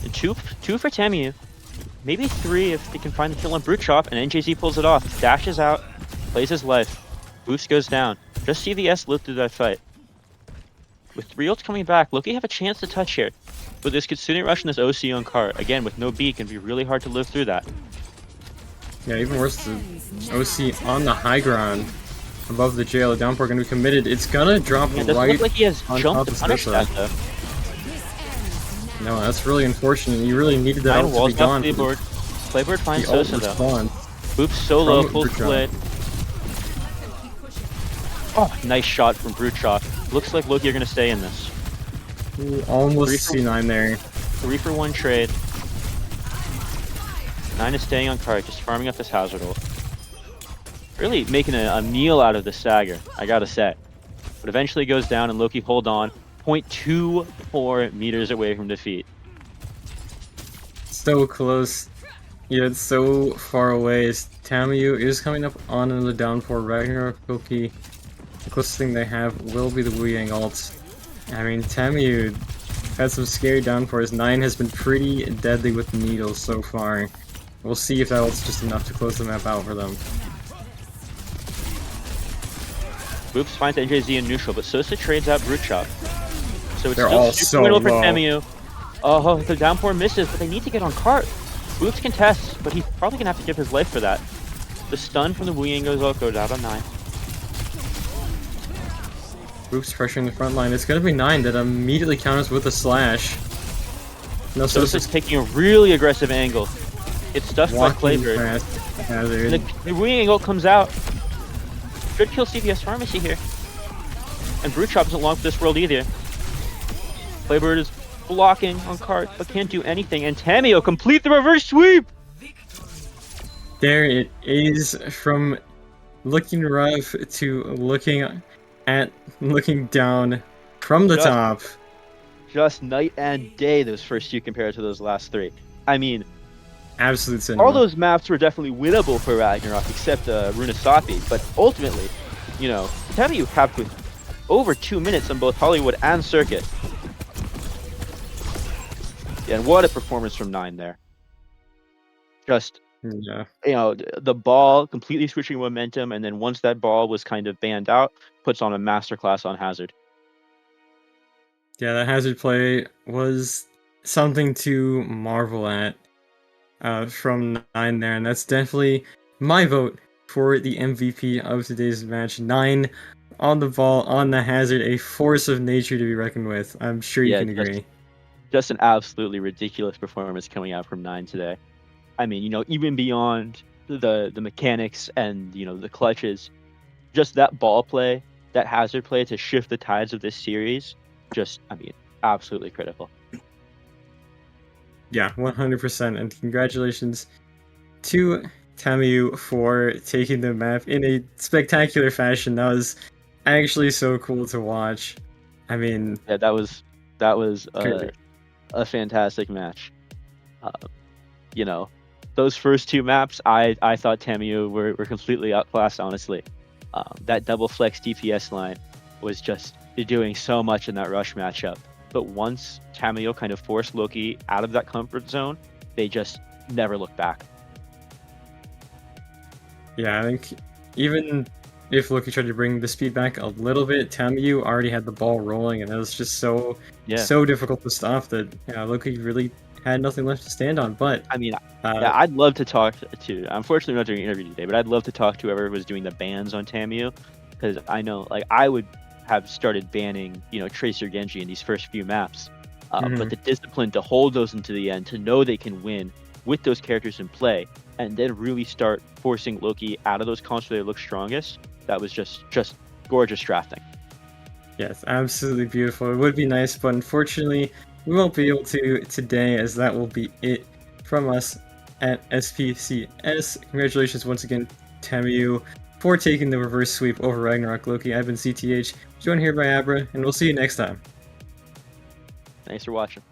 And two for TAMIU. Maybe 3 if they can find the kill on Brute Chop, and NJZ pulls it off. Dashes out, plays his life. Boost goes down. Just CVS lived through that fight. With 3 ults coming back, Loki have a chance to touch here. But this Kitsune Rush and this OC on cart, again with no beat, can be really hard to live through that. Yeah, even worse, the OC on the high ground above the jail. The downpour gonna be committed. It's gonna drop It doesn't right look like he has on jumped top to of punish Sosa. that though. No, that's really unfortunate. You really needed that 9 ult to be walls gone. off the board. Claybird finds The ult Sosa though. response. Boops solo, From full Brute Chop. split. Oh, nice shot from Brute Chop. Looks like Loki are gonna stay in this. Ooh, almost 3 for C9 there. 3-for-1 trade. 9 is staying on cart, just farming up this hazard ult. Really making a meal out of the stagger, I gotta say. But eventually goes down and Loki hold on. 0.24 meters away from defeat. So close, yet so far away. TAMIU is coming up on another downpour. Ragnarok Loki closest thing they have will be the Wu Yang ult. I mean, TAMIU had some scary downpours. 9 has been pretty deadly with needles so far. We'll see if that ult's just enough to close the map out for them. Boops finds NJZ in neutral, but Sosa trades out Brute Chop. So it's They're still all super so middle for low. TAMIU. Oh, the downpour misses, but they need to get on cart. Boops contests, but he's probably gonna have to give his life for that. The stun from the Wu Yang goes out on 9. Oops, pressuring the front line. It's gonna be 9 that immediately counters with a slash. No, Sosa's taking a really aggressive angle. It's stuffed by walking Flavor. past Hazard. The Wu Yang ult comes out. Should kill CVS Pharmacy here. And Brute Chop isn't long for this world either. Flavor is blocking on cart, but can't do anything. And TAMIU complete the reverse sweep! There it is, from looking rough to looking down from the top. Just night and day, those first two compared to those last 3. I mean, Absolute cinema. all those maps were definitely winnable for Ragnarok, except Runasapi. But ultimately, you know, TAMIU capped with over 2 minutes on both Hollywood and Circuit. Yeah, and what a performance from 9 there. Just, Yeah. you know, the ball completely switching momentum, and then once that ball was kind of banned out, puts on a masterclass on Hazard. Yeah, that Hazard play was something to marvel at from 9 there, and that's definitely my vote for the MVP of today's match. 9 on the ball, on the Hazard, a force of nature to be reckoned with. I'm sure you Yeah, can agree. Just an absolutely ridiculous performance coming out from 9 today. I mean, you know, even beyond the mechanics and, you know, the clutches, just that ball play, that Hazard play to shift the tides of this series, just, I mean, absolutely critical. Yeah, 100%, and congratulations to TAMIU for taking the map in a spectacular fashion. That was actually so cool to watch. I mean, Yeah, that was Crazy. a fantastic match. You know, those first 2 maps, I thought TAMIU were completely outclassed, honestly. That double flex DPS line was just doing so much in that rush matchup. But once TAMIU kind of forced Loki out of that comfort zone, they just never looked back. yeah, I think even if Loki tried to bring the speed back a little bit, TAMIU already had the ball rolling, and it was just so difficult to stop that Loki really had nothing left to stand on. But I mean, yeah, I'd love to talk to. Unfortunately, we're not doing an interview today, but I'd love to talk to whoever was doing the bans on TAMIU, because I know, like, I would have started banning, you know, Tracer Genji in these first few maps. But the discipline to hold those into the end, to know they can win with those characters in play, and then really start forcing Loki out of those comps where they look strongest, that was just gorgeous drafting. yes, absolutely beautiful. It would be nice, but unfortunately, we won't be able to today, as that will be it from us at SPCS. Congratulations once again, TAMIU, for taking the reverse sweep over Ragnarok. Loki, I've been CTH, joined here by Abra, and we'll see you next time. Thanks for watching.